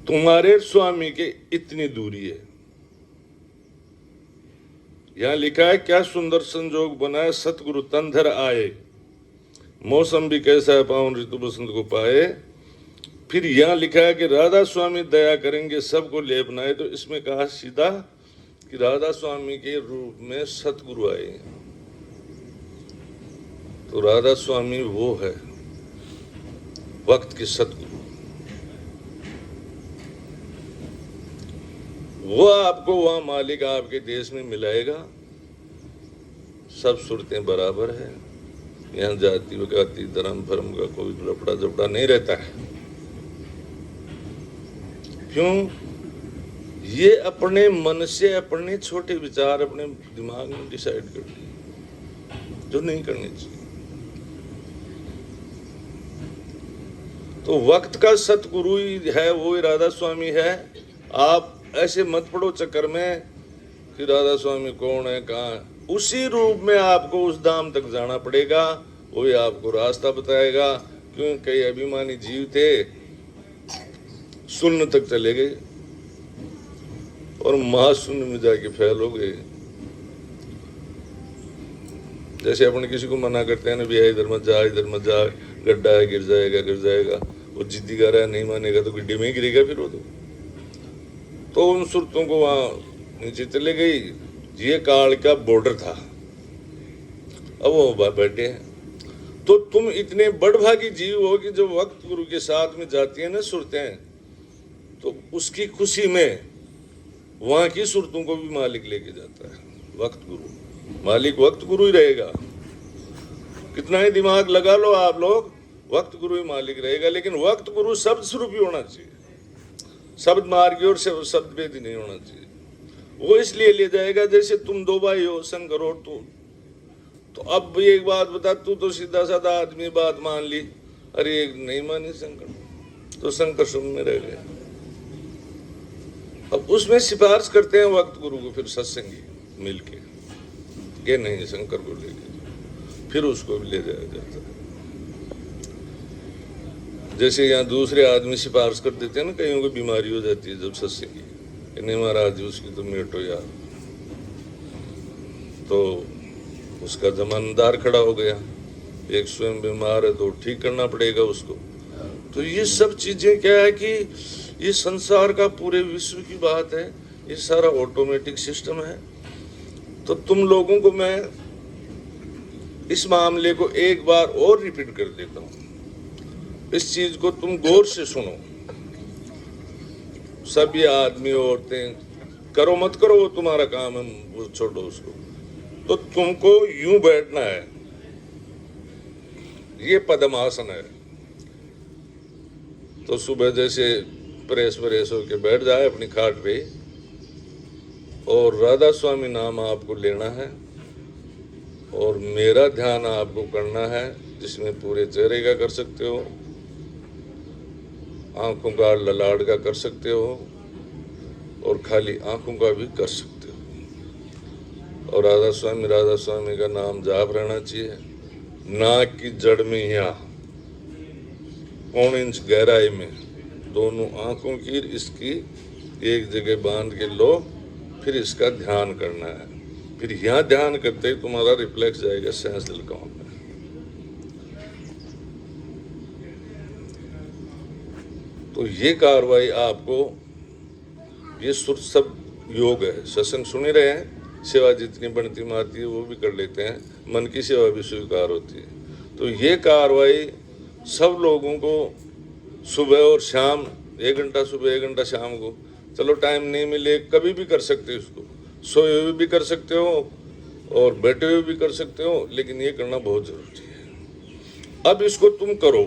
तुम्हारे स्वामी के इतनी दूरी है। यहां लिखा है क्या सुंदर संजोग बनाए सतगुरु तंधर आए, मौसम भी कैसा है पावन ऋतु बसंत को पाए। फिर यहां लिखा है कि राधा स्वामी दया करेंगे सबको ले अपनाए, तो इसमें कहा सीधा कि राधा स्वामी के रूप में सतगुरु आए। तो राधा स्वामी वो है वक्त के सतगुरु, वो आपको वहां मालिक आपके देश में मिलाएगा। सब सूरतें बराबर है, यहाँ जाति वकाती धर्म भरम का कोई लफड़ा झपड़ा नहीं रहता है। क्यों? ये अपने मन से अपने छोटे विचार अपने दिमाग में डिसाइड कर दिए जो नहीं करनी चाहिए। तो वक्त का सतगुरु ही है, वो ही राधा स्वामी है। आप ऐसे मत पड़ो चक्कर में कि राधा स्वामी कौन है कहाँ है। उसी रूप में आपको उस धाम तक जाना पड़ेगा, वही आपको रास्ता बताएगा। क्यों? कई अभिमानी जीव थे, शून्य तक चले गए और महाशून्य में जाके फैल हो गए। जैसे अपन किसी को मना करते हैं ना, भैया इधर मत जा, इधर मत जा, गड्ढा है, गिर जाएगा गिर जाएगा। वो जिद्दी कर रहा है, नहीं मानेगा तो गड्ढे में ही गिरेगा फिर वो तो उन सुरतों को वहां नीचे चले गई। ये काल का बॉर्डर था, अब वो बैठे हैं। तो तुम इतने बड़भागी जीव हो कि जो वक्त गुरु के साथ में जाती है ना सुरतें, तो उसकी खुशी में वहां की सुरतों को भी मालिक लेके जाता है। वक्त गुरु मालिक वक्त गुरु ही रहेगा। कितना ही दिमाग लगा लो आप लोग, वक्त गुरु ही मालिक रहेगा। लेकिन वक्त गुरु शब्द स्वरूप ही होना चाहिए, शब्द मार्गी और शब्द भेदी नहीं होना चाहिए। वो इसलिए ले जाएगा जैसे तुम दो भाई हो, शंकर और तू। तो अब एक बात बता, तू तो सीधा साधा आदमी बात मान ली, अरे एक नहीं मानी शंकर, तो शंकर सुन में रह गया। अब उसमें सिफारिश करते हैं वक्त गुरु को, फिर सत्संगी मिलके ये नहीं शंकर को लेके, फिर उसको भी ले जाया जाता है। जैसे यहाँ दूसरे आदमी सिफारिश कर देते हैं ना, कईयों को बीमारी हो जाती है जब सत्संगी, नहीं महाराज उसकी तो मेटो यार, तो उसका जमानदार खड़ा हो गया। एक स्वयं बीमार है तो ठीक करना पड़ेगा उसको। तो ये सब चीजें क्या है कि ये संसार का पूरे विश्व की बात है, ये सारा ऑटोमेटिक सिस्टम है। तो तुम लोगों को मैं इस मामले को एक बार और रिपीट कर देता हूँ, इस चीज को तुम गौर से सुनो। सभी आदमी औरतें करो मत करो वो तुम्हारा काम है, वो छोड़ो उसको। तो तुमको यूं बैठना है, ये पद्मासन है। तो सुबह जैसे प्रेस वरेस होके बैठ जाए अपनी खाट पे, और राधा स्वामी नाम आपको लेना है, और मेरा ध्यान आपको करना है, जिसमें पूरे चेहरे का कर सकते हो, आंखों का ललाट का कर सकते हो, और खाली आंखों का भी कर सकते हो। और राधा स्वामी का नाम जाप रहना चाहिए। नाक की जड़ में यहाँ 1 इंच गहराई में दोनों आंखों की इसकी एक जगह बांध के लो, फिर इसका ध्यान करना है। फिर यहाँ ध्यान करते ही तुम्हारा रिफ्लेक्स जाएगा सेंस दिलकाओं में। तो ये कार्रवाई आपको, ये सुर सब योग है। सत्संग सुन रहे हैं, सेवा जितनी बनती मारती है वो भी कर लेते हैं, मन की सेवा भी स्वीकार होती है। तो ये कार्रवाई सब लोगों को सुबह और शाम 1 घंटा सुबह 1 घंटा शाम को, चलो टाइम नहीं मिले कभी भी कर सकते हो इसको, सोए हुए भी कर सकते हो और बैठे हुए भी कर सकते हो, लेकिन ये करना बहुत जरूरी है। अब इसको तुम करो,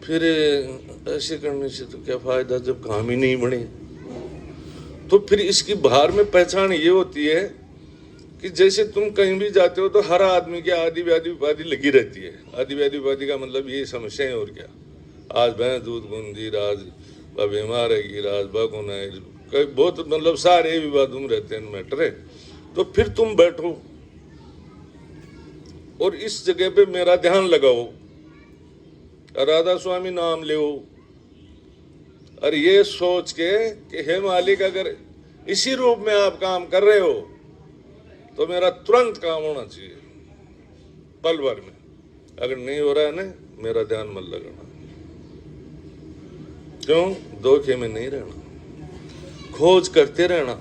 फिर ऐसे करने से तो क्या फायदा जब काम ही नहीं बने। तो फिर इसकी बाहर में पहचान ये होती है कि जैसे तुम कहीं भी जाते हो तो हर आदमी की आदि व्याधि उपाधि लगी रहती है। आदि व्याधि उपाधि का मतलब ये समस्या है और क्या, आज भैंस दूध बूंदी, आज बा बीमार है, राज बा कौन है, कई बहुत मतलब सारे विवादों में रहते हैं मैटर है। तो फिर तुम बैठो और इस जगह पे मेरा ध्यान लगाओ, राधा स्वामी नाम ले, और ये सोच के कि हे मालिक अगर इसी रूप में आप काम कर रहे हो तो मेरा तुरंत काम होना चाहिए पल भर में। अगर नहीं हो रहा है ना, मेरा ध्यान मत लगाना। क्यों? धोखे में नहीं रहना, खोज करते रहना।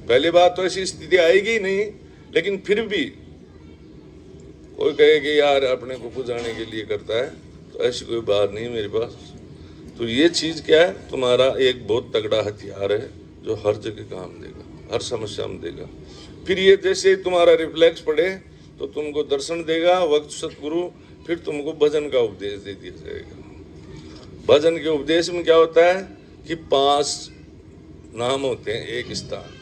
पहली बात तो ऐसी स्थिति आएगी नहीं, लेकिन फिर भी कोई कहे कि यार अपने को पुजाने के लिए करता है, तो ऐसी कोई बात नहीं मेरे पास। तो ये चीज क्या है, तुम्हारा एक बहुत तगड़ा हथियार है जो हर जगह काम देगा, हर समस्या में देगा। फिर ये जैसे तुम्हारा रिफ्लेक्स पड़े तो तुमको दर्शन देगा वक्त सतगुरु, फिर तुमको भजन का उपदेश दे दिया जाएगा। भजन के उपदेश में क्या होता है कि 5 नाम होते हैं एक स्थान के।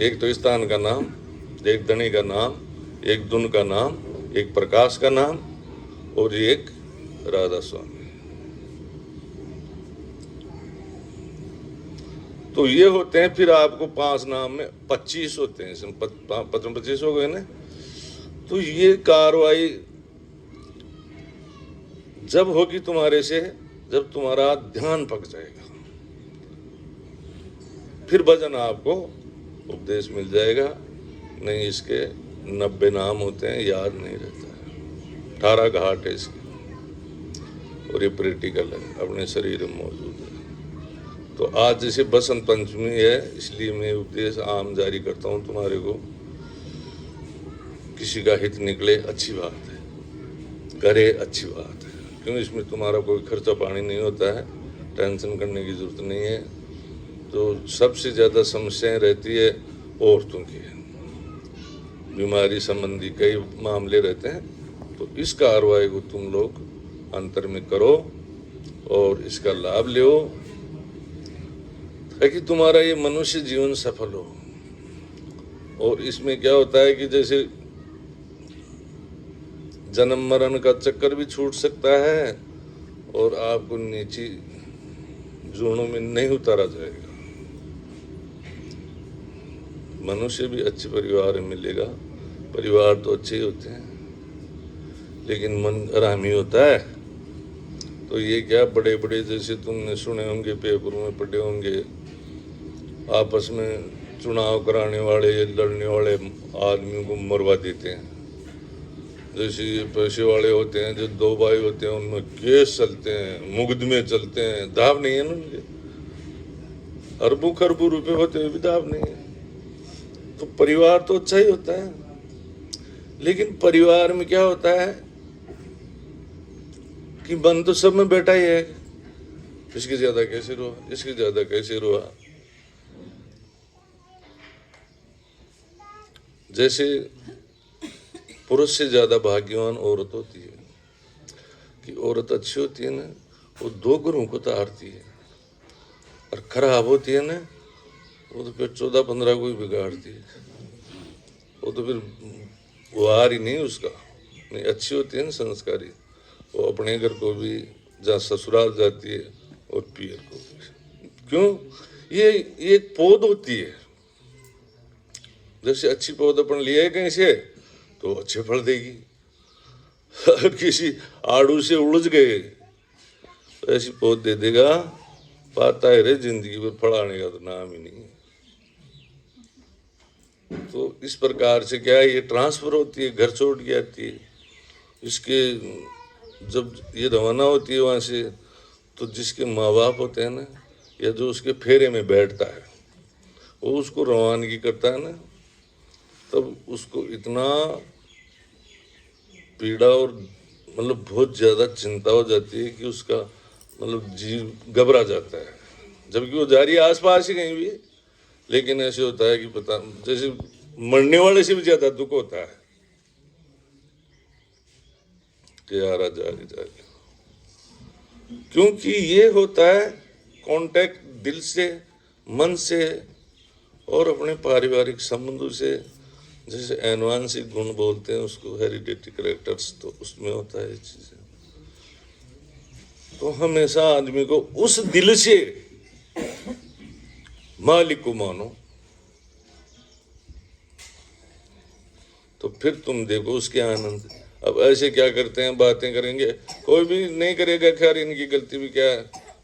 एक तो स्थान का नाम, एक धनी का नाम, एक धुन का नाम, एक प्रकाश का नाम और एक राधा स्वामी। तो ये होते हैं। फिर आपको 5 नाम में 25 होते हैं, 25 हो गए ना। तो ये कार्रवाई जब होगी तुम्हारे से, जब तुम्हारा ध्यान पक जाएगा, फिर भजन आपको उपदेश मिल जाएगा। नहीं इसके 90 नाम होते हैं, याद नहीं रहता है। 18 घाट है इसके और ये प्रैक्टिकल है, अपने शरीर में मौजूद है। तो आज जैसे बसंत पंचमी है, इसलिए मैं उपदेश आम जारी करता हूँ तुम्हारे को। किसी का हित निकले अच्छी बात है, करे अच्छी बात है, क्योंकि इसमें तुम्हारा कोई खर्चा पानी नहीं होता है, टेंशन करने की जरूरत नहीं है। तो सबसे ज़्यादा समस्याएं रहती है औरतों की, बीमारी संबंधी कई मामले रहते हैं। तो इस कार्रवाई को तुम लोग अंतर में करो और इसका लाभ लो, ताकि तुम्हारा ये मनुष्य जीवन सफल हो। और इसमें क्या होता है कि जैसे जन्म मरण का चक्कर भी छूट सकता है और आपको नीची जोड़ों में नहीं उतारा जाएगा। मनुष्य भी अच्छे परिवार में मिलेगा। परिवार तो अच्छे ही होते हैं, लेकिन मन हरामी होता है। तो ये क्या, बड़े बड़े जैसे तुमने सुने होंगे, पेपर में पढ़े होंगे, आपस में चुनाव कराने वाले, लड़ने वाले आदमियों को मरवा देते हैं। जैसे पैसे वाले होते हैं, जो 2 भाई होते हैं, उनमें केस चलते हैं, मुकदमे चलते हैं, दाव नहीं है ना उनके। अरबों खरबों रुपए होते हुए भी दाव नहीं है। तो परिवार तो अच्छा ही होता है, लेकिन परिवार में क्या होता है कि मन तो सब में बैठा ही है, इसके ज्यादा कैसे रोआ, इसके ज्यादा कैसे रोआ। जैसे पुरुष से ज्यादा भाग्यवान औरत होती है, कि औरत अच्छी होती है ना, वो 2 घरों को तारती है, और खराब होती है ना, वो तो फिर 14-15 को ही बिगाड़ती है। वो तो फिर वार ही नहीं उसका। नहीं, अच्छी होती है ना संस्कारी, वो अपने घर को भी, जहाँ ससुराल जाती है, और पियर को भी। क्यों? ये एक पौध होती है। जैसे अच्छी पौध अपन लिए है कहीं से तो अच्छे फल देगी। अगर किसी आड़ू से उलझ गए तो ऐसी पौध दे देगा, पाता है रे जिंदगी भर फड़ाने का तो नाम ही नहीं है। तो इस प्रकार से क्या है, ये ट्रांसफर होती है, घर छोड़ के आती है। इसके जब ये रवाना होती है वहाँ से, तो जिसके माँ बाप होते हैं ना, या जो उसके फेरे में बैठता है, वो उसको रवानगी करता है ना, तब उसको इतना पीड़ा और मतलब बहुत ज्यादा चिंता हो जाती है कि उसका मतलब जीव घबरा जाता है, जबकि वो जा रही है आसपास ही कहीं भी, लेकिन ऐसे होता है कि पता जैसे मरने वाले से भी ज्यादा दुख होता है कि यार जागे जागे, क्योंकि ये होता है कांटेक्ट दिल से, मन से और अपने पारिवारिक संबंधों से, जैसे आनुवंशिक गुण बोलते हैं उसको, हेरिडिटी कैरेक्टर्स, तो उसमें होता है ये चीजें। तो हमेशा आदमी को उस दिल से मालिक को मानो, तो फिर तुम देखो उसके आनंद। अब ऐसे क्या करते हैं, बातें करेंगे, कोई भी नहीं करेगा, खैर इनकी गलती भी क्या है,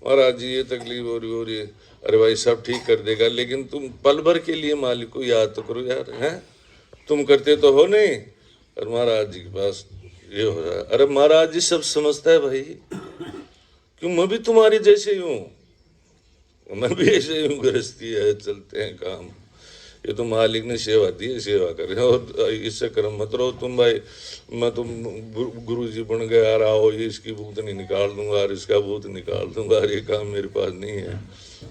महाराज जी ये तकलीफ हो रही है, अरे भाई सब ठीक कर देगा, लेकिन तुम पल भर के लिए मालिक को याद तो करो यार, हैं तुम करते तो हो नहीं, और महाराज जी के पास ये हो रहा है, अरे महाराज जी सब समझता है भाई, क्यों मैं भी तुम्हारी जैसे ही हूँ, मैं भी ऐसे ही हूँ, गृहस्थी है, चलते हैं काम, ये तो मालिक ने सेवा दी है, सेवा करें, और इससे कर्म मत रहो तुम भाई, मैं तुम गुरु जी बन गया रहा, ये इसकी भूत नहीं निकाल दूंगा और इसका भूत निकाल दूंगा, और ये काम मेरे पास नहीं है।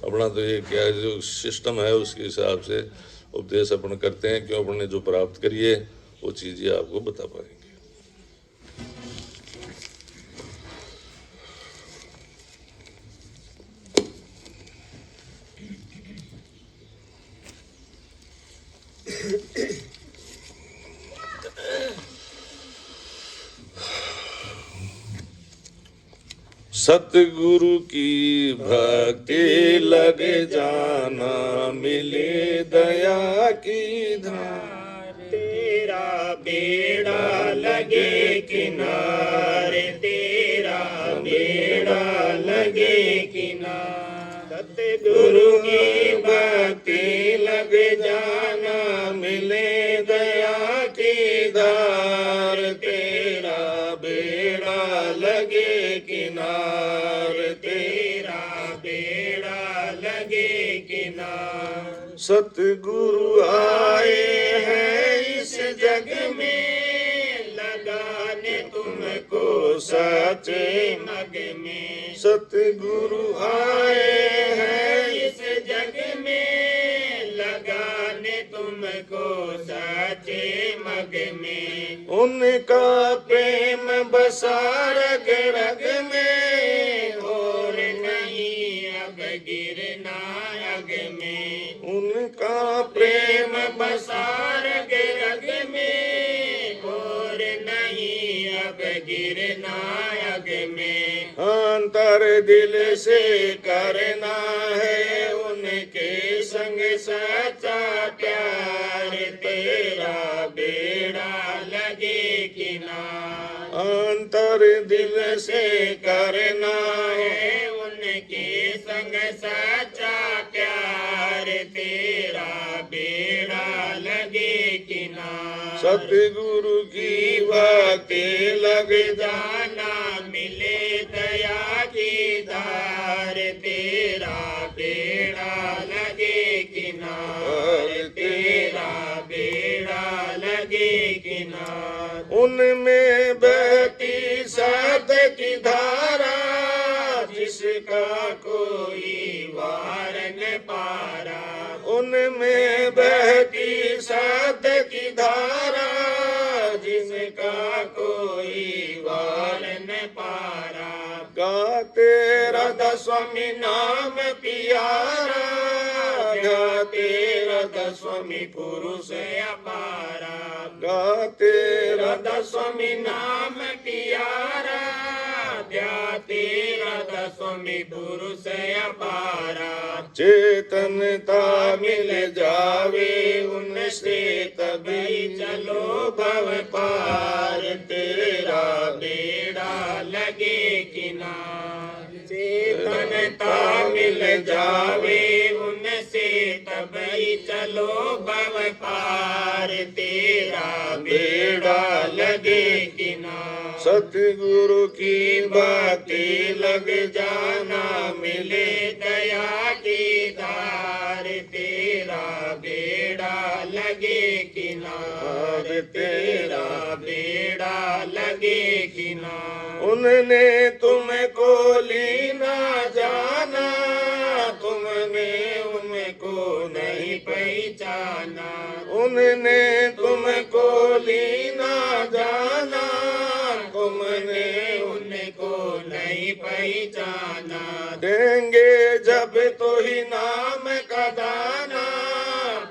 अपना तो ये क्या है, जो सिस्टम है उसके हिसाब से उपदेश अपन करते हैं, क्यों अपने जो प्राप्त करिए वो चीज़ें आपको बता पाएंगे। सतगुरु की भक्ति लग जाना, मिले दया की धार, तेरा बेड़ा लगे किनारे, तेरा बेड़ा लगे किनारे, सतगुरु की भक्ति लग जाना, मिले दया की धार, तेरा बेड़ा लगे किनार, तेरा बेड़ा लगे किनार। सतगुरु आए है इस जग में, लगाने तुमको सच्चे मग में, सतगुरु आए हैं इस जग में, लगाने तुमको सच्चे मग में, उनका प्रेम बसा रग रग में, और नहीं अब गिरना अग में, उनका प्रेम बसा रग रग में, और नहीं अब गिरना अग में, अंतर दिल से करना है उनके संग सच्चा प्यार, तेरा बेड़ा लगे किनार, अंतर दिल से करना है उनके संग सच्चा प्यार, तेरा बेड़ा लगे किनार, सतगुरु की भक्ति लग जाना, मिले दया की धार, तेरा बेड़ा लगे किनार, तेरा बेड़ा लगे किनार, उनमें बहती सत की धारा, जिसका कोई वार न पारा, उनमें बहती सत की धारा, जिसका कोई वार न पारा, गाते राधा स्वामी नाम पियारा, गाते राधा स्वामी पुरुष अपारा, गाते राधा स्वामी नाम पियारा, ध्याते राधा स्वामी पुरुष अपारा, चेतनता मिल जावे उनसे तभी चलो भव पार, तेरा बेड़ा लगे किनार, चेतनता मिल जावे उनसे तभी चलो भव पार, तेरा बेड़ा लगे किनार, सतगुरु की भक्ति लग जाना, मिले दया की धार, तेरा तेरा बेड़ा लगे किनार, तेरा बेड़ा लगे किनार। उनने तुमको ली ना जाना, तुमने उनको नहीं पहचाना। उनने तुमको ली ना जाना, तुमने उनको नहीं पहचाना। देंगे जब तो ही नाम का दाना,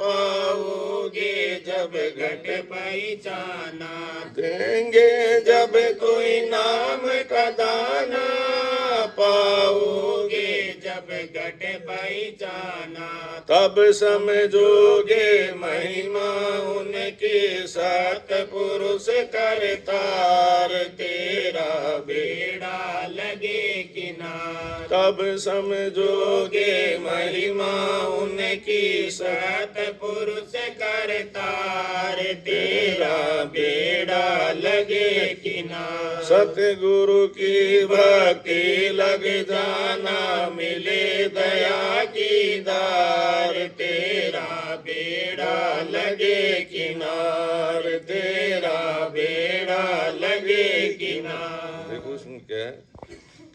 पाओगे जब घट पहचाना। देंगे जब तो ही नाम का दाना, पाओगे जब घट पहचाना। तब समझोगे महिमा उनकी, सतपुरुष करतार, तेरा बेड़ा लगे किनार। तब समझोगे महिमा उनकी, सतपुरुष करतार, तेरा बेड़ा लगे किनार। सतगुरु की भक्ति लग जाना, मिले दया की दार, तेरा बेड़ा लगे किनार, तेरा बेड़ा लगे किनार। देखो इसमें क्या है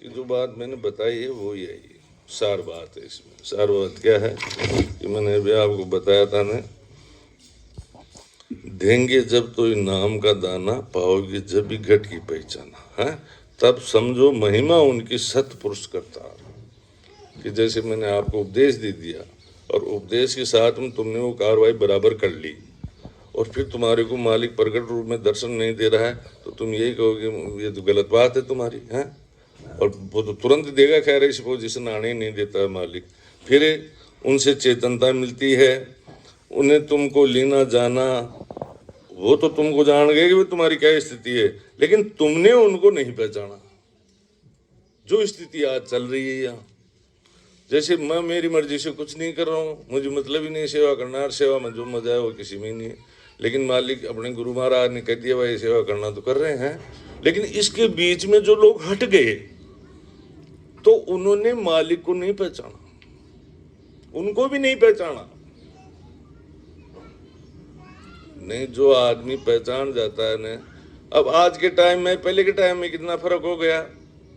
कि जो बात मैंने बताई है वो यही है, सार बात है। इसमें सार बात क्या है कि मैंने अभी आपको बताया था ना, देंगे जब तो इनाम का दाना, पाओगे जब भी घट की पहचाना है। तब समझो महिमा उनकी सतपुरुष करतार, कि जैसे मैंने आपको उपदेश दे दिया और उपदेश के साथ में तुमने वो कार्रवाई बराबर कर ली, और फिर तुम्हारे को मालिक प्रकट रूप में दर्शन नहीं दे रहा है, तो तुम यही कहोगे ये तो गलत बात है तुम्हारी, है। और वो तो तुरंत देगा, खैर इस पोजीशन आने ही नहीं देता है मालिक। फिर उनसे चेतनता मिलती है, उन्हें तुमको लेना जाना, वो तो तुमको जान गए कि तुम्हारी क्या स्थिति है, लेकिन तुमने उनको नहीं पहचाना। जो स्थिति आज चल रही है यहाँ, जैसे मैं मेरी मर्जी से कुछ नहीं कर रहा हूँ, मुझे मतलब ही नहीं सेवा करना, और सेवा में जो मजा है वो किसी में नहीं है, लेकिन मालिक अपने गुरु महाराज ने कह दिया भाई सेवा करना तो कर रहे हैं। लेकिन इसके बीच में जो लोग हट गए तो उन्होंने मालिक को नहीं पहचाना, उनको भी नहीं पहचाना। नहीं, जो आदमी पहचान जाता है ना, अब आज के टाइम में पहले के टाइम में कितना फर्क हो गया।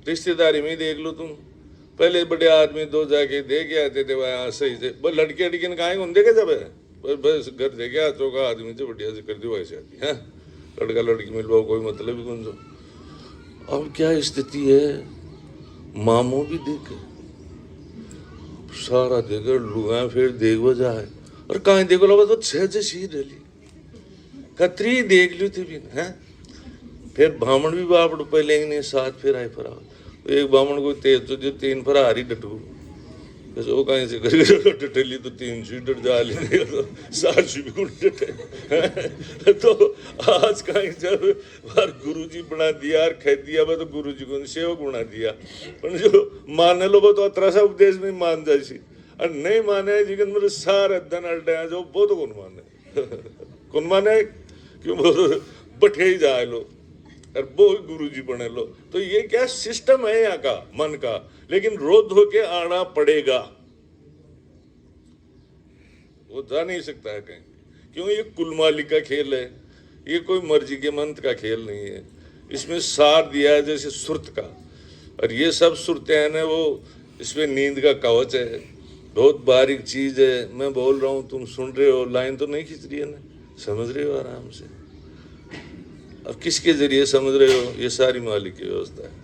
रिश्तेदारी में ही देख लो तुम, पहले बड़े आदमी दो जाके दे के आते थे वहाँ सही से, बस लड़के अड़के कहा देखे जब बस घर दे के चौका आदमी से बढ़िया से कर दो ऐसे आती है, लड़का लड़की मिलवाओ कोई मतलब ही कौन सा। अब क्या स्थिति है, मामो भी देखे सारा देकर लुगा फिर देख बजा है, और कहीं देखो लगा तो छह जैसी रही कतरी देख ली थी भी है। फिर ब्राह्मण भी बाप पहले नहीं साथ फिर आए फरा, तो एक ब्राह्मण को तेज तो जो 3 फरा हारी डटू, वो कहीं से डटेली तो 3 सी डट जा ली, तो 7 सी भी डटे। तो आज कहीं जब बार गुरु जी बना दिया और कह दिया वो तो गुरु जी को सेवक बना दिया, पर जो मान लो वो तो अतरा सा उपदेश में मान जाए, और नहीं माने जी मेरे सारे धन अड्डे जो वो तो कौन माने कौन माने, क्यों बैठे ही जाए लो और वो गुरु जी बने लो। तो ये क्या सिस्टम है यहाँ का मन का, लेकिन रोध होके आना पड़ेगा, वो जा नहीं सकता है कहीं, क्यों ये कुल मालिक का खेल है, ये कोई मर्जी के मंत्र का खेल नहीं है। इसमें सार दिया है जैसे सुरत का, और ये सब सुरतें हैं ना वो इसमें नींद का कवच है, बहुत बारीक चीज है। मैं बोल रहा हूँ तुम सुन रहे हो, लाइन तो नहीं खींच रही है ना, समझ रहे हो आराम से। और किसके जरिए समझ रहे हो, ये सारी मालिक की व्यवस्था है।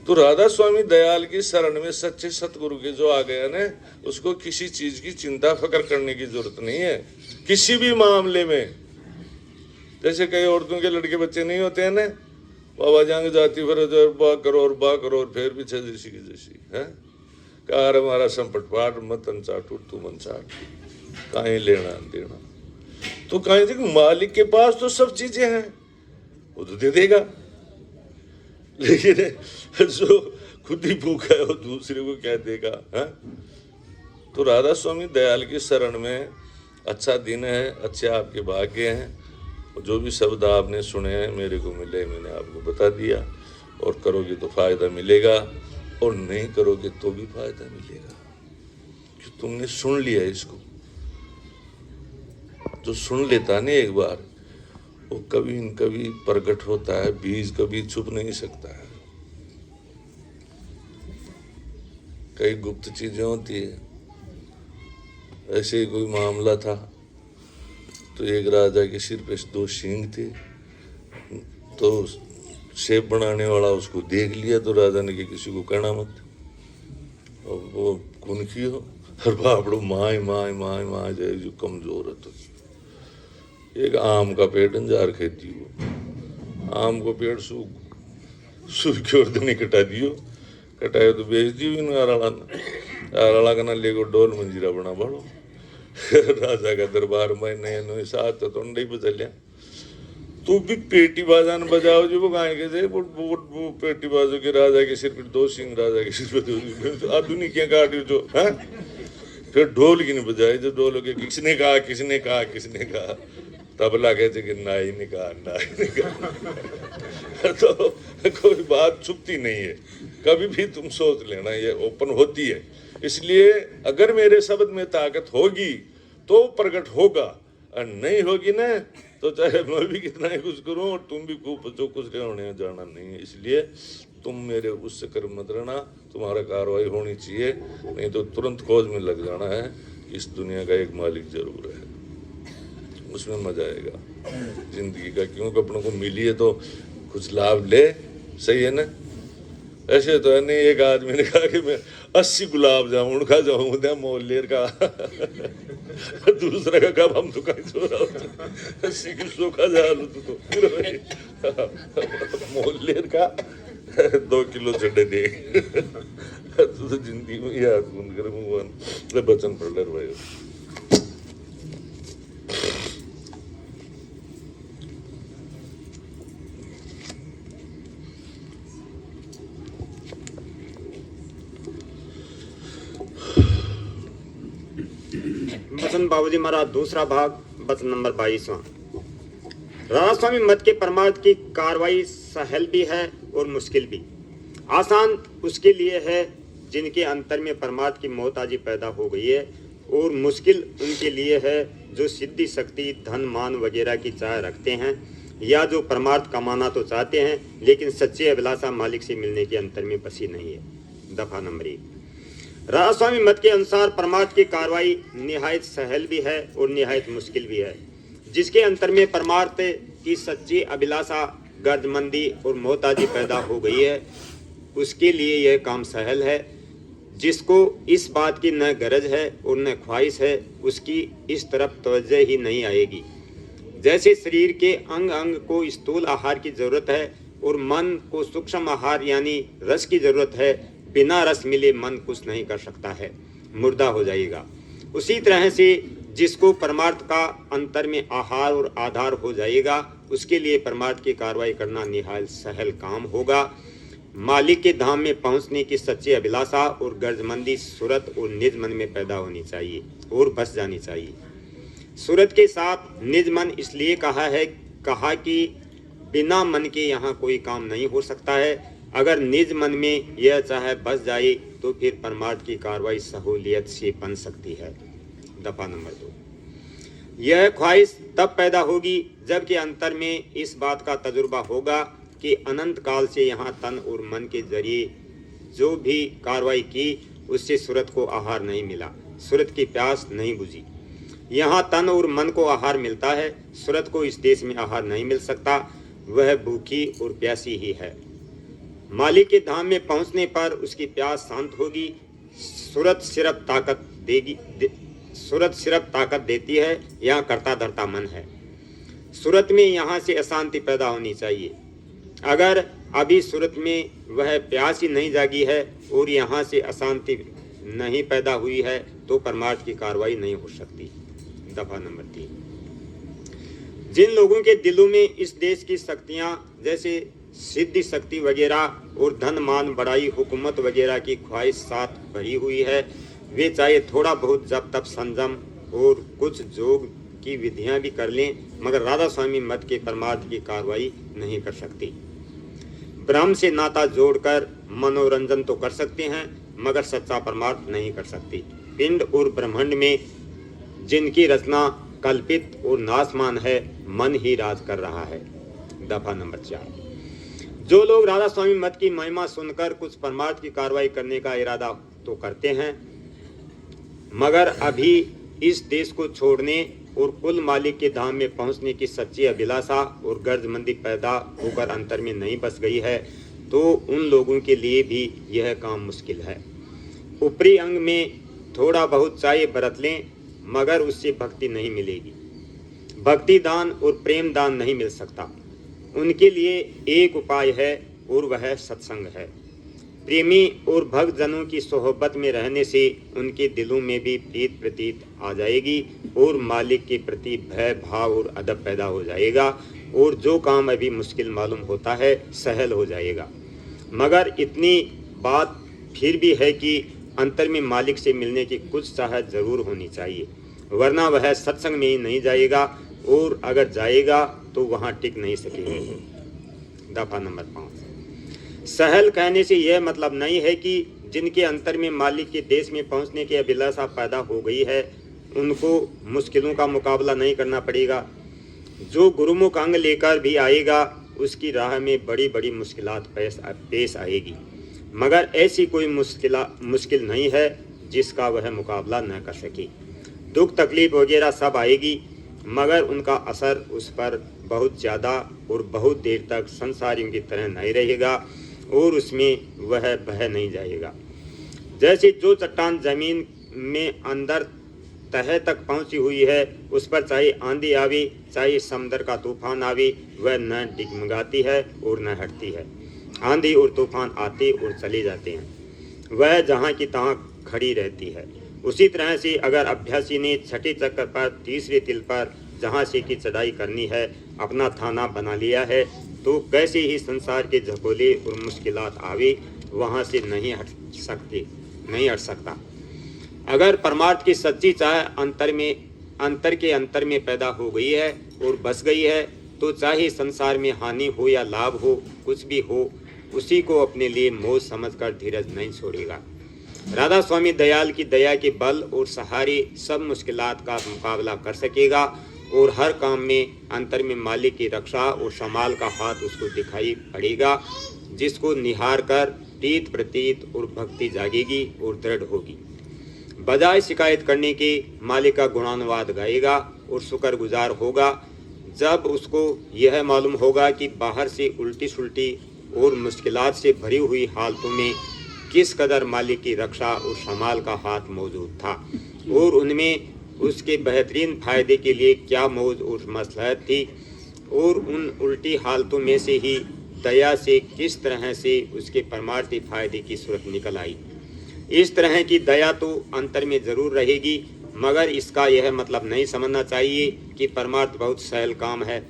तो राधा स्वामी दयाल की शरण में सच्चे सतगुरु के जो आ गया ना, उसको किसी चीज की चिंता फिक्र करने की जरूरत नहीं है किसी भी मामले में। जैसे कई औरतों के लड़के बच्चे नहीं होते हैं ना, बाबा जांग जाती फिर बा करो और फिर भी छह जैसी की जैसी है। कार हमारा संपट पाट मत चाटू तू मन चाट, कहीं लेना देना। तो कहीं देख मालिक के पास तो सब चीजें हैं, वो तो दे देगा, लेकिन जो खुद ही भूखा है वो दूसरे को क्या देगा, है? तो राधा स्वामी दयाल की शरण में अच्छा दिन है, अच्छे आपके भाग्य हैं। जो भी शब्द आपने सुने हैं मेरे को मिले, मैंने आपको बता दिया, और करोगे तो फायदा मिलेगा, और नहीं करोगे तो भी फायदा मिलेगा, कि तुमने सुन लिया इसको। जो सुन लेता है ना एक बार, वो कभी न कभी प्रकट होता है, बीज कभी छुप नहीं सकता है। कई गुप्त चीजें होती है। ऐसे ही कोई मामला था, तो एक राजा के सिर पे 2 सींग थे, तो शेप बनाने वाला उसको देख लिया, तो राजा ने कि किसी को कहना मत, और वो कुनखी हो और बापड़ो माए माए माए माए जाए जो कमजोर है। तो एक आम का पेड़ अंजार खेती हो, आम को पेड़ सूख के और नहीं कटा दियो, कटाए तो बेच दियो इन आराला का ना लेको डोल मंजीरा बना बाड़ो। राजा का दरबार में नए नए साथ तो नहीं बदलिया, तू भी पेटी बाजान बजाओ जो वो गाय के थे, वो पेटी बाजो के राजा के सिर पे 2 सिंह, राजा के सिर पे 2 सिंह, आधुनिक क्या काट जो है। फिर ढोल की नहीं बजाए, जो ढोल के किसने कहा किसने कहा किसने कहा, तबला कहते कि नाई ने कहा नाई ने कहा। तो कोई बात छुपती नहीं है, कभी भी तुम सोच लेना, ये ओपन होती है। इसलिए अगर मेरे शब्द में ताकत होगी तो प्रकट होगा, और नहीं होगी ना तो चाहे मैं भी कितना ही कुछ करूं और तुम भी कुछ होने जाना नहीं है। इसलिए तुम मेरे उससे कर मत रहना, तुम्हारा कार्रवाई होनी चाहिए, नहीं तो तुरंत खोज में लग जाना है। इस दुनिया का एक मालिक जरूर है, उसमें मजा आएगा जिंदगी का, क्योंकि अपनों को मिली है तो कुछ लाभ ले, सही है ना। ऐसे तो है नहीं, एक आदमी ने कहा कि मैं 80 गुलाब जामुन खा जाऊं मोहल्लेर का। दूसरा का कब हम तो कहीं सो रहा होता 80 की सोखा जा तो मोहल्लेर का 2 किलो चढ़े दे। तो जिंदगी में याद सुन कर भगवान बचन पढ़ ले भाई। वचन बाबूजी महाराज दूसरा भाग, वचन नंबर 22वां। राधा स्वामी मत के परमार्थ की कार्रवाई सहल भी है और मुश्किल भी। आसान उसके लिए है जिनके अंतर में परमार्थ की मोहताजी पैदा हो गई है, और मुश्किल उनके लिए है जो सिद्धि शक्ति धन मान वगैरह की चाह रखते हैं, या जो परमार्थ कमाना तो चाहते हैं लेकिन सच्ची अभिलाषा मालिक से मिलने के अंतर में बसी नहीं है। दफा नंबर 1। राधा स्वामी मत के अनुसार परमार्थ की कार्रवाई निहायत सहल भी है और निहायत मुश्किल भी है। जिसके अंतर में परमार्थ की सच्ची अभिलाषा गर्दमंदी और मोहताजी पैदा हो गई है, उसके लिए यह काम सहल है। जिसको इस बात की न गरज है और न ख्वाहिश है, उसकी इस तरफ तवज्जो ही नहीं आएगी। जैसे शरीर के अंग अंग को स्थूल आहार की जरूरत है और मन को सूक्ष्म आहार यानी रस की जरूरत है, बिना रस मिले मन कुछ नहीं कर सकता है, मुर्दा हो जाएगा। उसी तरह से जिसको परमार्थ का अंतर में आहार और आधार हो जाएगा, उसके लिए परमार्थ की कार्रवाई करना निहायत सहल काम होगा। मालिक के धाम में पहुंचने की सच्ची अभिलाषा और गर्जमंदी सूरत और निज मन में पैदा होनी चाहिए और बस जानी चाहिए। सूरत के साथ निज मन इसलिए कहा कि बिना मन के यहाँ कोई काम नहीं हो सकता है। अगर निज मन में यह चाहे बस जाए तो फिर परमार्थ की कार्रवाई सहूलियत से बन सकती है। दफा नंबर 2। यह ख्वाहिश तब पैदा होगी जबकि अंतर में इस बात का तजुर्बा होगा कि अनंत काल से यहाँ तन और मन के जरिए जो भी कार्रवाई की उससे सूरत को आहार नहीं मिला, सूरत की प्यास नहीं बुझी। यहाँ तन और मन को आहार मिलता है, सूरत को इस देश में आहार नहीं मिल सकता, वह भूखी और प्यासी ही है। मालिक के धाम में पहुंचने पर उसकी प्यास शांत होगी। सूरत सिर्फ ताकत देती है, यहाँ करता धरता मन है। सूरत में यहाँ से अशांति पैदा होनी चाहिए। अगर अभी सूरत में वह प्यास ही नहीं जागी है और यहाँ से अशांति नहीं पैदा हुई है तो परमार्थ की कार्रवाई नहीं हो सकती। दफा नंबर 3। जिन लोगों के दिलों में इस देश की शक्तियाँ जैसे सिद्धि शक्ति वगैरह और धन मान बड़ाई हुकूमत वगैरह की ख्वाहिश साथ भरी हुई है, वे चाहे थोड़ा बहुत जब तक संयम और कुछ जोग की विधियां भी कर लें, मगर राधा स्वामी मत के परमार्थ की कार्रवाई नहीं कर सकती। ब्रह्म से नाता जोड़कर मनोरंजन तो कर सकते हैं मगर सच्चा परमार्थ नहीं कर सकती। पिंड और ब्रह्मांड में जिनकी रचना कल्पित और नासमान है, मन ही राज कर रहा है। दफा नंबर 4। जो लोग राधा स्वामी मत की महिमा सुनकर कुछ परमार्थ की कार्रवाई करने का इरादा तो करते हैं, मगर अभी इस देश को छोड़ने और कुल मालिक के धाम में पहुंचने की सच्ची अभिलाषा और गर्जमंदी पैदा होकर अंतर में नहीं बस गई है, तो उन लोगों के लिए भी यह काम मुश्किल है। ऊपरी अंग में थोड़ा बहुत चाहे बरत लें, मगर उससे भक्ति नहीं मिलेगी। भक्ति दान और प्रेम दान नहीं मिल सकता। उनके लिए एक उपाय है और वह सत्संग है। प्रेमी और भक्त जनों की सोहबत में रहने से उनके दिलों में भी प्रीत प्रतीत आ जाएगी और मालिक के प्रति भय भाव और अदब पैदा हो जाएगा, और जो काम अभी मुश्किल मालूम होता है सहल हो जाएगा। मगर इतनी बात फिर भी है कि अंतर में मालिक से मिलने की कुछ चाहत जरूर होनी चाहिए, वरना वह सत्संग में ही नहीं जाएगा, और अगर जाएगा तो वहाँ टिक नहीं सकेगा। दफा नंबर 5। सहल कहने से यह मतलब नहीं है कि जिनके अंतर में मालिक के देश में पहुंचने की अभिलाषा पैदा हो गई है उनको मुश्किलों का मुकाबला नहीं करना पड़ेगा। जो गुरुमुख अंग लेकर भी आएगा उसकी राह में बड़ी बड़ी मुश्किलात पेश आएगी, मगर ऐसी कोई मुश्किल नहीं है जिसका वह मुकाबला न कर सके। दुख तकलीफ वगैरह सब आएगी, मगर उनका असर उस पर बहुत ज़्यादा और बहुत देर तक संसारियों की तरह नहीं रहेगा और उसमें वह बह नहीं जाएगा। जैसे जो चट्टान जमीन में अंदर तह तक पहुंची हुई है, उस पर चाहे आंधी आवे चाहे समुद्र का तूफान आवे, वह न डिगमगाती है और न हटती है। आंधी और तूफान आते और चले जाते हैं, वह जहाँ की तहाँ खड़ी रहती है। उसी तरह से अगर अभ्यासी ने छठे चक्कर पर तीसरे तिल पर जहाँ से की चढ़ाई करनी है अपना थाना बना लिया है, तो कैसे ही संसार के झकोले और मुश्किलात आवे वहाँ से नहीं हट सकता। अगर परमार्थ की सच्ची चाह अंतर के में पैदा हो गई है और बस गई है, तो चाहे संसार में हानि हो या लाभ हो, कुछ भी हो, उसी को अपने लिए मौज समझकर धीरज नहीं छोड़ेगा। राधा स्वामी दयाल की दया के बल और सहारे सब मुश्किलात का मुकाबला कर सकेगा और हर काम में अंतर में मालिक की रक्षा और संभाल का हाथ उसको दिखाई पड़ेगा, जिसको निहार कर प्रीत प्रतीत और भक्ति जागेगी और दृढ़ होगी। बजाय शिकायत करने के मालिक का गुणानुवाद गाएगा और शुक्रगुजार होगा जब उसको यह मालूम होगा कि बाहर से उल्टी सुल्टी और मुश्किलात से भरी हुई हालतों में किस कदर मालिक की रक्षा और संभाल का हाथ मौजूद था और उनमें उसके बेहतरीन फायदे के लिए क्या मौज और मसलहत थी, और उन उल्टी हालतों में से ही दया से किस तरह से उसके परमार्थी फायदे की सूरत निकल आई। इस तरह की दया तो अंतर में जरूर रहेगी, मगर इसका यह मतलब नहीं समझना चाहिए कि परमार्थ बहुत सहल काम है।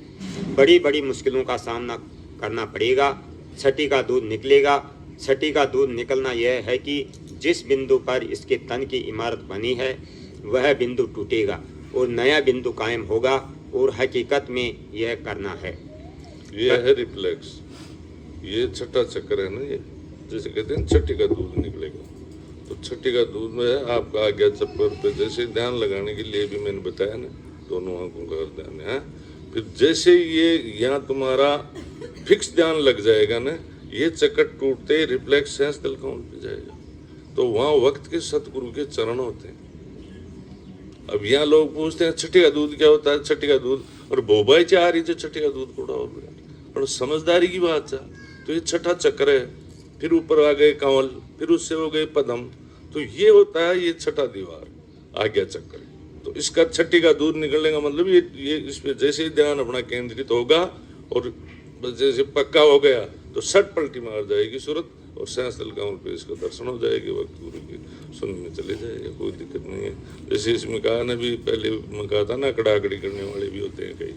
बड़ी बड़ी मुश्किलों का सामना करना पड़ेगा, छठी का दूध निकलेगा। छठी का दूध निकलना यह है कि जिस बिंदु पर इसके तन की इमारत बनी है वह बिंदु टूटेगा और नया बिंदु कायम होगा, और हकीकत में यह करना है। यह है रिफ्लेक्स, ये छठा चक्कर है ना, ये जैसे कहते हैं छठी का दूध निकलेगा। तो छठी का दूध में आपका आ गया चक्कर पे, जैसे ध्यान लगाने के लिए भी मैंने बताया ना, दोनों आंखों का ध्यान है। फिर जैसे ये यहाँ तुम्हारा फिक्स ध्यान लग जाएगा ना, ये चक्कर टूटते रिफ्लेक्स सेंस दिल काउंट पे जाएगा, तो वहाँ वक्त के सतगुरु के चरण होते हैं। अब यहाँ लोग पूछते हैं छठी का दूध क्या होता है, छठी का दूध और बोबाई चाह रही थी छठी का दूध कूड़ा हो गया, और समझदारी की बात चाह। तो ये छठा चक्र है, फिर ऊपर आ गए कंवल, फिर उससे हो गए पदम, तो ये होता है ये छठा दीवार आ गया चक्कर। तो इसका छठी का दूध निकलने का मतलब ये इस पे जैसे ही ध्यान अपना केंद्रित होगा और जैसे पक्का हो गया तो सट पलटी मार जाएगी सूरत, और सेंस दल काउंट पे इसका दर्शन हो जाएगी, वक्त गुरु की सुन में चले जाएगा, कोई दिक्कत नहीं है। जैसे इसमें कहा ना भी, पहले मैं कहा था ना कड़ाकड़ी करने वाले भी होते हैं कई,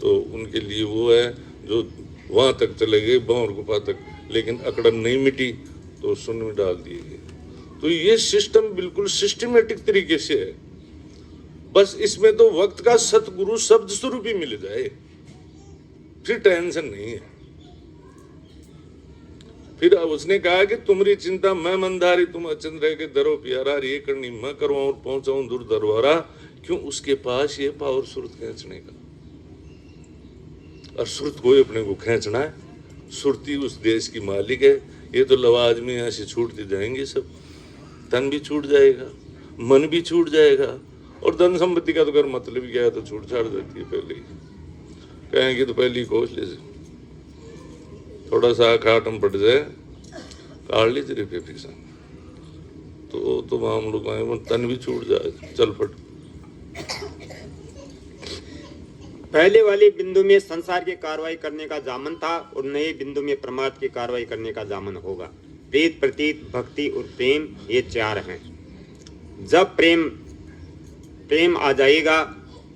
तो उनके लिए वो है जो वहाँ तक चले गए भंवर गुफा तक, लेकिन अकड़न नहीं मिटी तो सुन में डाल दिए गए। तो ये सिस्टम बिल्कुल सिस्टमेटिक तरीके से है, बस इसमें तो वक्त का सतगुरु शब्द स्वरूप ही मिल जाए, फिर टेंशन नहीं है। फिर उसने कहा कि तुम्हारी चिंता मैं मंदारी तुम अचंद रह के दरो प्यारा, ये करनी मैं करवाऊं और पहुंचाऊं दूर दरबारा। क्यों? उसके पास ये पावर सुरत खींचने का, और सुरत को ही अपने को खींचना है। सुरती उस देश की मालिक है। ये तो लवाज में यहाँ से छूटते जाएंगे सब, तन भी छूट जाएगा, मन भी छूट जाएगा, और धन संपत्ति का तो कर मतलब क्या है, तो छूट छाड़ देती है पहले ही। कहेंगे तो पहले ही कोस ले, थोड़ा सा खाटम पड़ जाए काट ली तेरे पे फिक्सा, तो हम लोग आए तन भी छूट जाए, चल पट। पहले वाले बिंदु में संसार की कार्रवाई करने का जामन था और नए बिंदु में परमार्थ की कार्रवाई करने का जामन होगा। प्रीत, प्रतीत, भक्ति और प्रेम, ये चार हैं। जब प्रेम आ जाएगा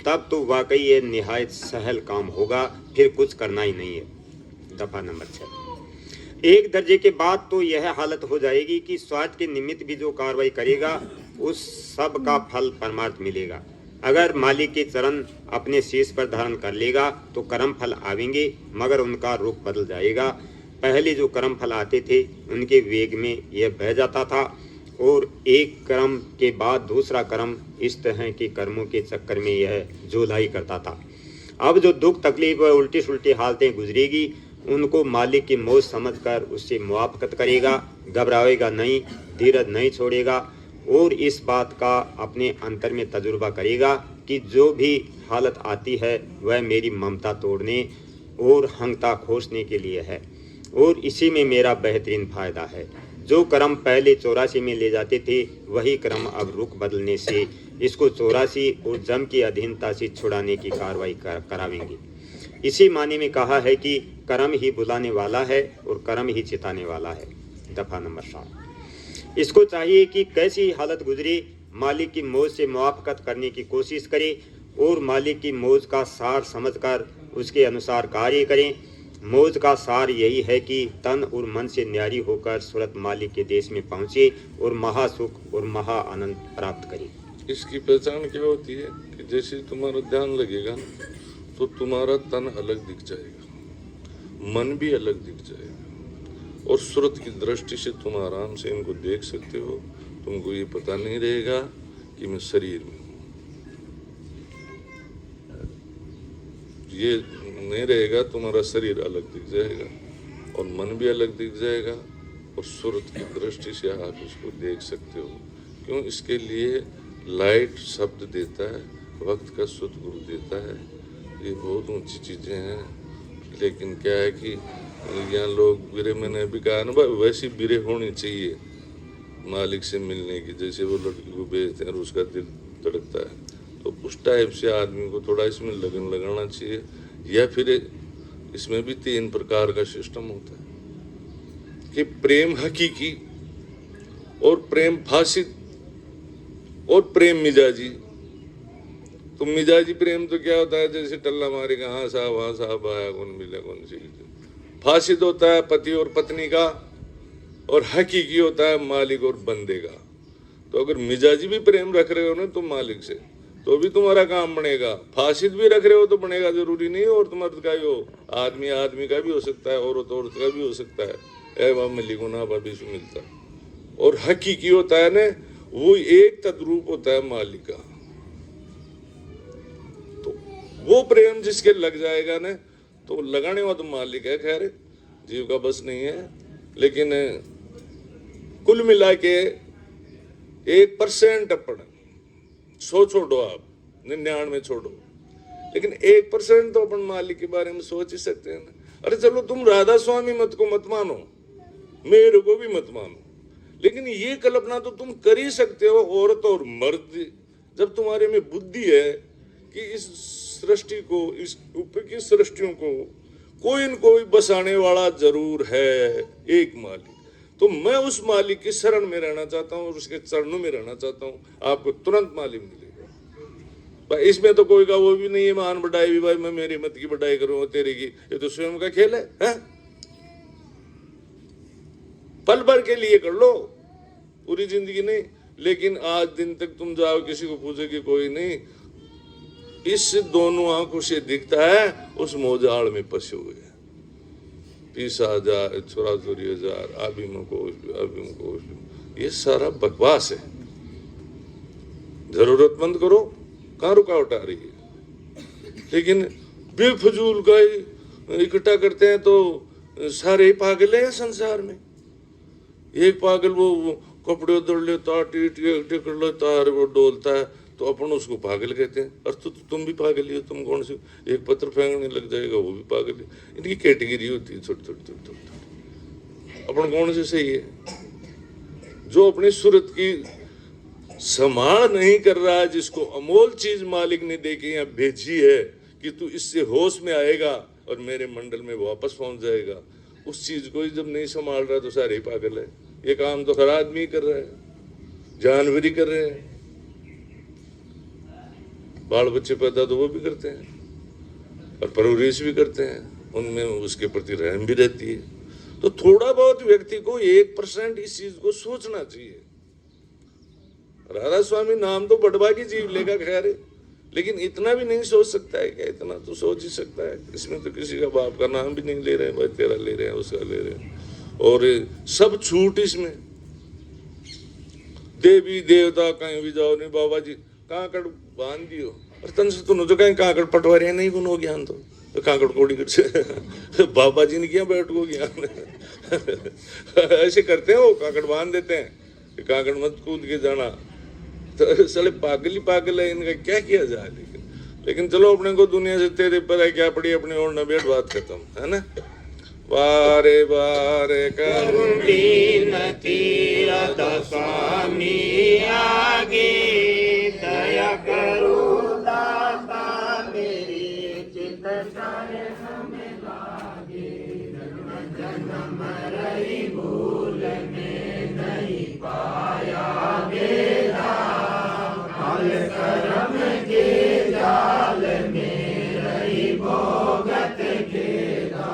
तब तो वाकई ये निहायत सहल काम होगा, फिर कुछ करना ही नहीं है। दफा नंबर 6। एक दर्जे के बाद तो यह हालत हो जाएगी कि स्वार्थ के निमित्त भी जो कार्रवाई करेगा उस सब का फल परमार्थ मिलेगा। अगर मालिक के चरण अपने शीश पर धारण कर लेगा तो कर्म फल आवेंगे, मगर उनका रुख बदल जाएगा। पहले जो कर्म फल आते थे उनके वेग में यह बह जाता था और एक कर्म के बाद दूसरा कर्म, इस तरह के कर्मों के चक्कर में यह झोलाई करता था। अब जो दुख तकलीफ और उल्टी सुल्टी हालतें गुजरेगी उनको मालिक की मौज समझकर उससे मुआफ़कत करेगा, घबराएगा नहीं, धीरज नहीं छोड़ेगा और इस बात का अपने अंतर में तजुर्बा करेगा कि जो भी हालत आती है वह मेरी ममता तोड़ने और हंगता खोसने के लिए है और इसी में मेरा बेहतरीन फ़ायदा है। जो कर्म पहले 84 में ले जाते थे वही कर्म अब रुख बदलने से इसको 84 और जम की अधीनता से छुड़ाने की कार्रवाई करावेंगे। इसी माने में कहा है कि कर्म ही बुलाने वाला है और कर्म ही चिताने वाला है। दफा नंबर 7। इसको चाहिए कि कैसी हालत गुजरे मालिक की मौज से मुआफ़कत करने की कोशिश करे और मालिक की मौज का सार समझकर उसके अनुसार कार्य करें। मौज का सार यही है कि तन और मन से न्यारी होकर सूरत मालिक के देश में पहुँचे और महासुख और महा आनंद प्राप्त करें। इसकी पहचान क्या होती है कि जैसे तुम्हारा ध्यान लगेगा तो तुम्हारा तन अलग दिख जाएगा, मन भी अलग दिख जाएगा और सूरत की दृष्टि से तुम आराम से इनको देख सकते हो। तुमको ये पता नहीं रहेगा कि मैं शरीर में हूँ, ये नहीं रहेगा। तुम्हारा शरीर अलग दिख जाएगा और मन भी अलग दिख जाएगा और सूरत की दृष्टि से आप इसको देख सकते हो। क्यों? इसके लिए लाइट शब्द देता है, वक्त का सद्गुरु देता है। ये बहुत ऊंची चीज़ें हैं, लेकिन क्या है कि यहाँ लोग बिरे, मैंने अभी कहा ना भाई, वैसी बिरे होनी चाहिए मालिक से मिलने की, जैसे वो लड़की को भेजते हैं और उसका दिल धड़कता है, तो उस टाइप से आदमी को थोड़ा इसमें लगन लगाना चाहिए। या फिर इसमें भी 3 प्रकार का सिस्टम होता है कि प्रेम हकीकी और प्रेम फासिद और प्रेम मिजाजी। तो मिजाजी प्रेम तो क्या होता है, जैसे टल्ला मारेगा, हाँ साहब आया, कौन मिला कौन सी। फासिद होता है पति और पत्नी का और हकीकी होता है मालिक और बंदे का। तो अगर मिजाजी भी प्रेम रख रहे हो ना तुम मालिक से तो भी तुम्हारा काम बनेगा। फासिद भी रख रहे हो तो बनेगा, जरूरी नहीं और तुम्हारा का ही हो, आदमी आदमी का भी हो सकता है, औरत औरत का भी हो सकता है। एवं लिखुना भी मिलता है। और हकीकी होता है ना, वो एक तद्रूप होता है मालिक का। तो वो प्रेम जिसके लग जाएगा ना, तो लगाने वाला तो मालिक है, खैर जीव का बस नहीं है। लेकिन कुल मिला के 1% अपन 100 छोड़ो, आप 99 छोड़ो, लेकिन 1% तो अपन मालिक के बारे में सोच ही सकते हैं ना। अरे चलो तुम राधा स्वामी मत को मत मानो, मेरे को भी मत मानो, लेकिन ये कल्पना तो तुम कर ही सकते हो, औरत और मर्द, जब तुम्हारे में बुद्धि है कि इस सृष्टि को, इस ऊपर की सृष्टियों को कोई न कोई बसाने वाला जरूर है, एक मालिक। तो मैं उस मालिक की शरण में रहना चाहता हूँ और उसके चरणों में रहना चाहता हूँ, आपको तुरंत मालिक मिलेगा भाई। इसमें तो कोई का वो भी नहीं है मान बढ़ाई भी, भाई मैं मेरी मत की बढ़ाई करूँ तेरे की, ये तो स्वयं का खेल है? पल भर के लिए कर लो, पूरी जिंदगी नहीं। लेकिन आज दिन तक तुम जाओ, किसी को पूछोगे कोई नहीं, इस दोनों आंखों से दिखता है उस मोजाड़ में फंसे हुए। 30,000 84,000 अभिमुखोश, ये सारा बकवास है। जरूरतमंद करो, कहाँ रुकावट आ रही है? लेकिन बेफजूल का इकट्ठा करते हैं तो सारे पागल हैं संसार में। एक पागल वो कपड़े उधड़ लेता, टीट कर लेता है, वो डोलता है, तो अपन उसको पागल कहते हैं। और तो तुम भी पागल ही हो, तुम कौन से एक पत्र फेंकने लग जाएगा वो भी पागल है। इनकी कैटेगरी होती है छोटी छोटी। अपन कौन से सही है? जो अपनी सूरत की संभाल नहीं कर रहा है, जिसको अमोल चीज मालिक ने देके यहाँ भेजी है कि तू इससे होश में आएगा और मेरे मंडल में वापस पहुंच जाएगा, उस चीज को जब नहीं संभाल रहा तो सारे ही पागल है। ये काम तो हर आदमी कर रहा है, जानवर ही कर रहे हैं। बाल बच्चे पैदा तो वो भी करते हैं और परवरिश भी करते हैं, उनमें उसके प्रति रहम भी रहती है। तो थोड़ा बहुत व्यक्ति को 1% इस चीज को सोचना चाहिए। राधा स्वामी नाम तो बड़वा की जीव लेगा खैर, लेकिन इतना भी नहीं सोच सकता है क्या? इतना तो सोच ही सकता है। इसमें तो किसी का बाप का नाम भी नहीं ले रहे हैं, भाई तेरा ले रहे हैं, उसका ले रहे हैं, और सब छूट इसमें। देवी देवता कहीं भी जाओ, नहीं बाबा जी काकड़ बांध दियो, और तन से तुम तो कहीं काकड़ पटवारे नहीं गुनो ज्ञान तो काकड़ कोड़ी कर से बाबा जी ने किया बैठ को ज्ञान ऐसे करते हैं, वो काकड़ बांध देते हैं, काकड़ मत कूद के जाना। तो साले पागल ही पागल है, इनका क्या किया जाए। लेकिन चलो अपने को दुनिया से तेरे पर है क्या पड़ी, अपने और न बैठ, बात खत्म है ना। बारे बारे करुणी राधा स्वामी आगे, दया करो दाता मेरे चित चरण में लागे। जन्म जन्म रही भूल में नहीं पाया बेड़ा, हाल करम के जाल में रही भोगत घेरा।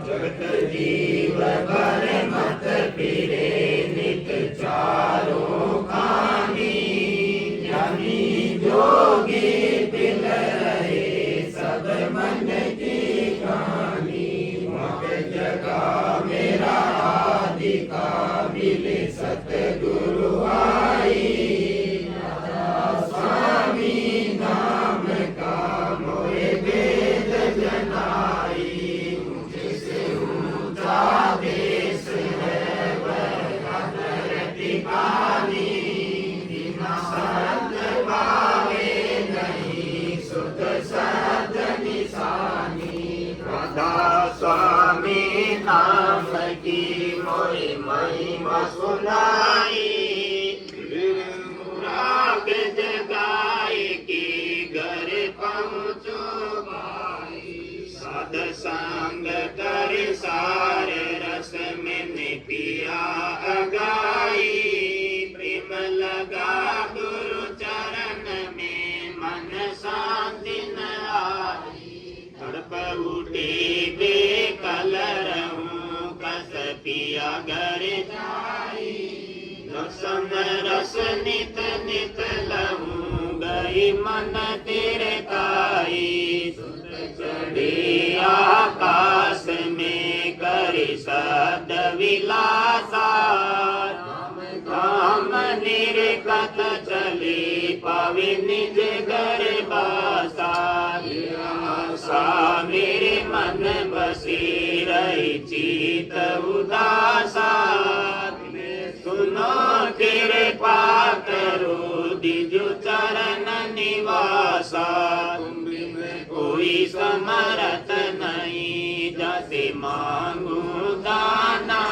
जगत जीव भर मत फिरे नित चारों खानी, ज्ञानी जोगी पिल रहे सब मन की कहानी। मग जगा मेरा आदि का मिले सतगुरु आई, राधा स्वामी नाम का मोहे वेद जनाई। देश है वह धरती पानी, बिना संत पावे नहीं सुध सद निशानी। राधा स्वामी नाम की मोहि महिमा सुनाई, राग जगाए की घर पहुँचो भाई। साध संग कर सार रस में पिया अगाई, प्रेम लगा गुरु चरण में मन शांति न आई। तड़प उठे बेकल रहूं कस पिया घर जाई, रसम रस नित नित लहूं गई मन तेरे काई। चढ़े आकाश में करे शब्द विलासा, धाम निर्गत चले पावे निज घर बासा। आशा मेरे मन बसी रही चित उदासा, सुनो कृपा करो दिजु चरण निवासा। कोई समरथ नहीं जैसे मांगू दाना,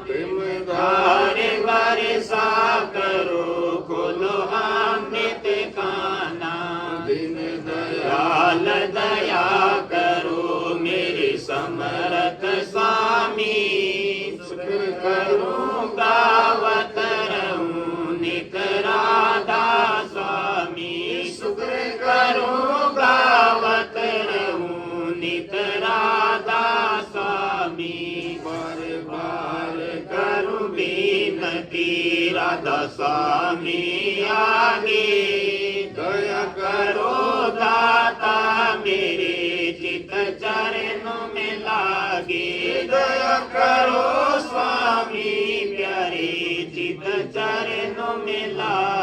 प्रेम धारे वर्षा करो खोलो अमृत खाना। दिन दयाल दया करो मेरे समरथ स्वामी, सुख करूं गावत रहूं नित राधा स्वामी। सुख करूं गावत रहूं नित राधा स्वामी। बार बार करूं विनती राधा स्वामी आगे, दया करो दाता मेरे चित चरणों में लागे। दया करो स्वामी, प्यारे चित चरणों में ला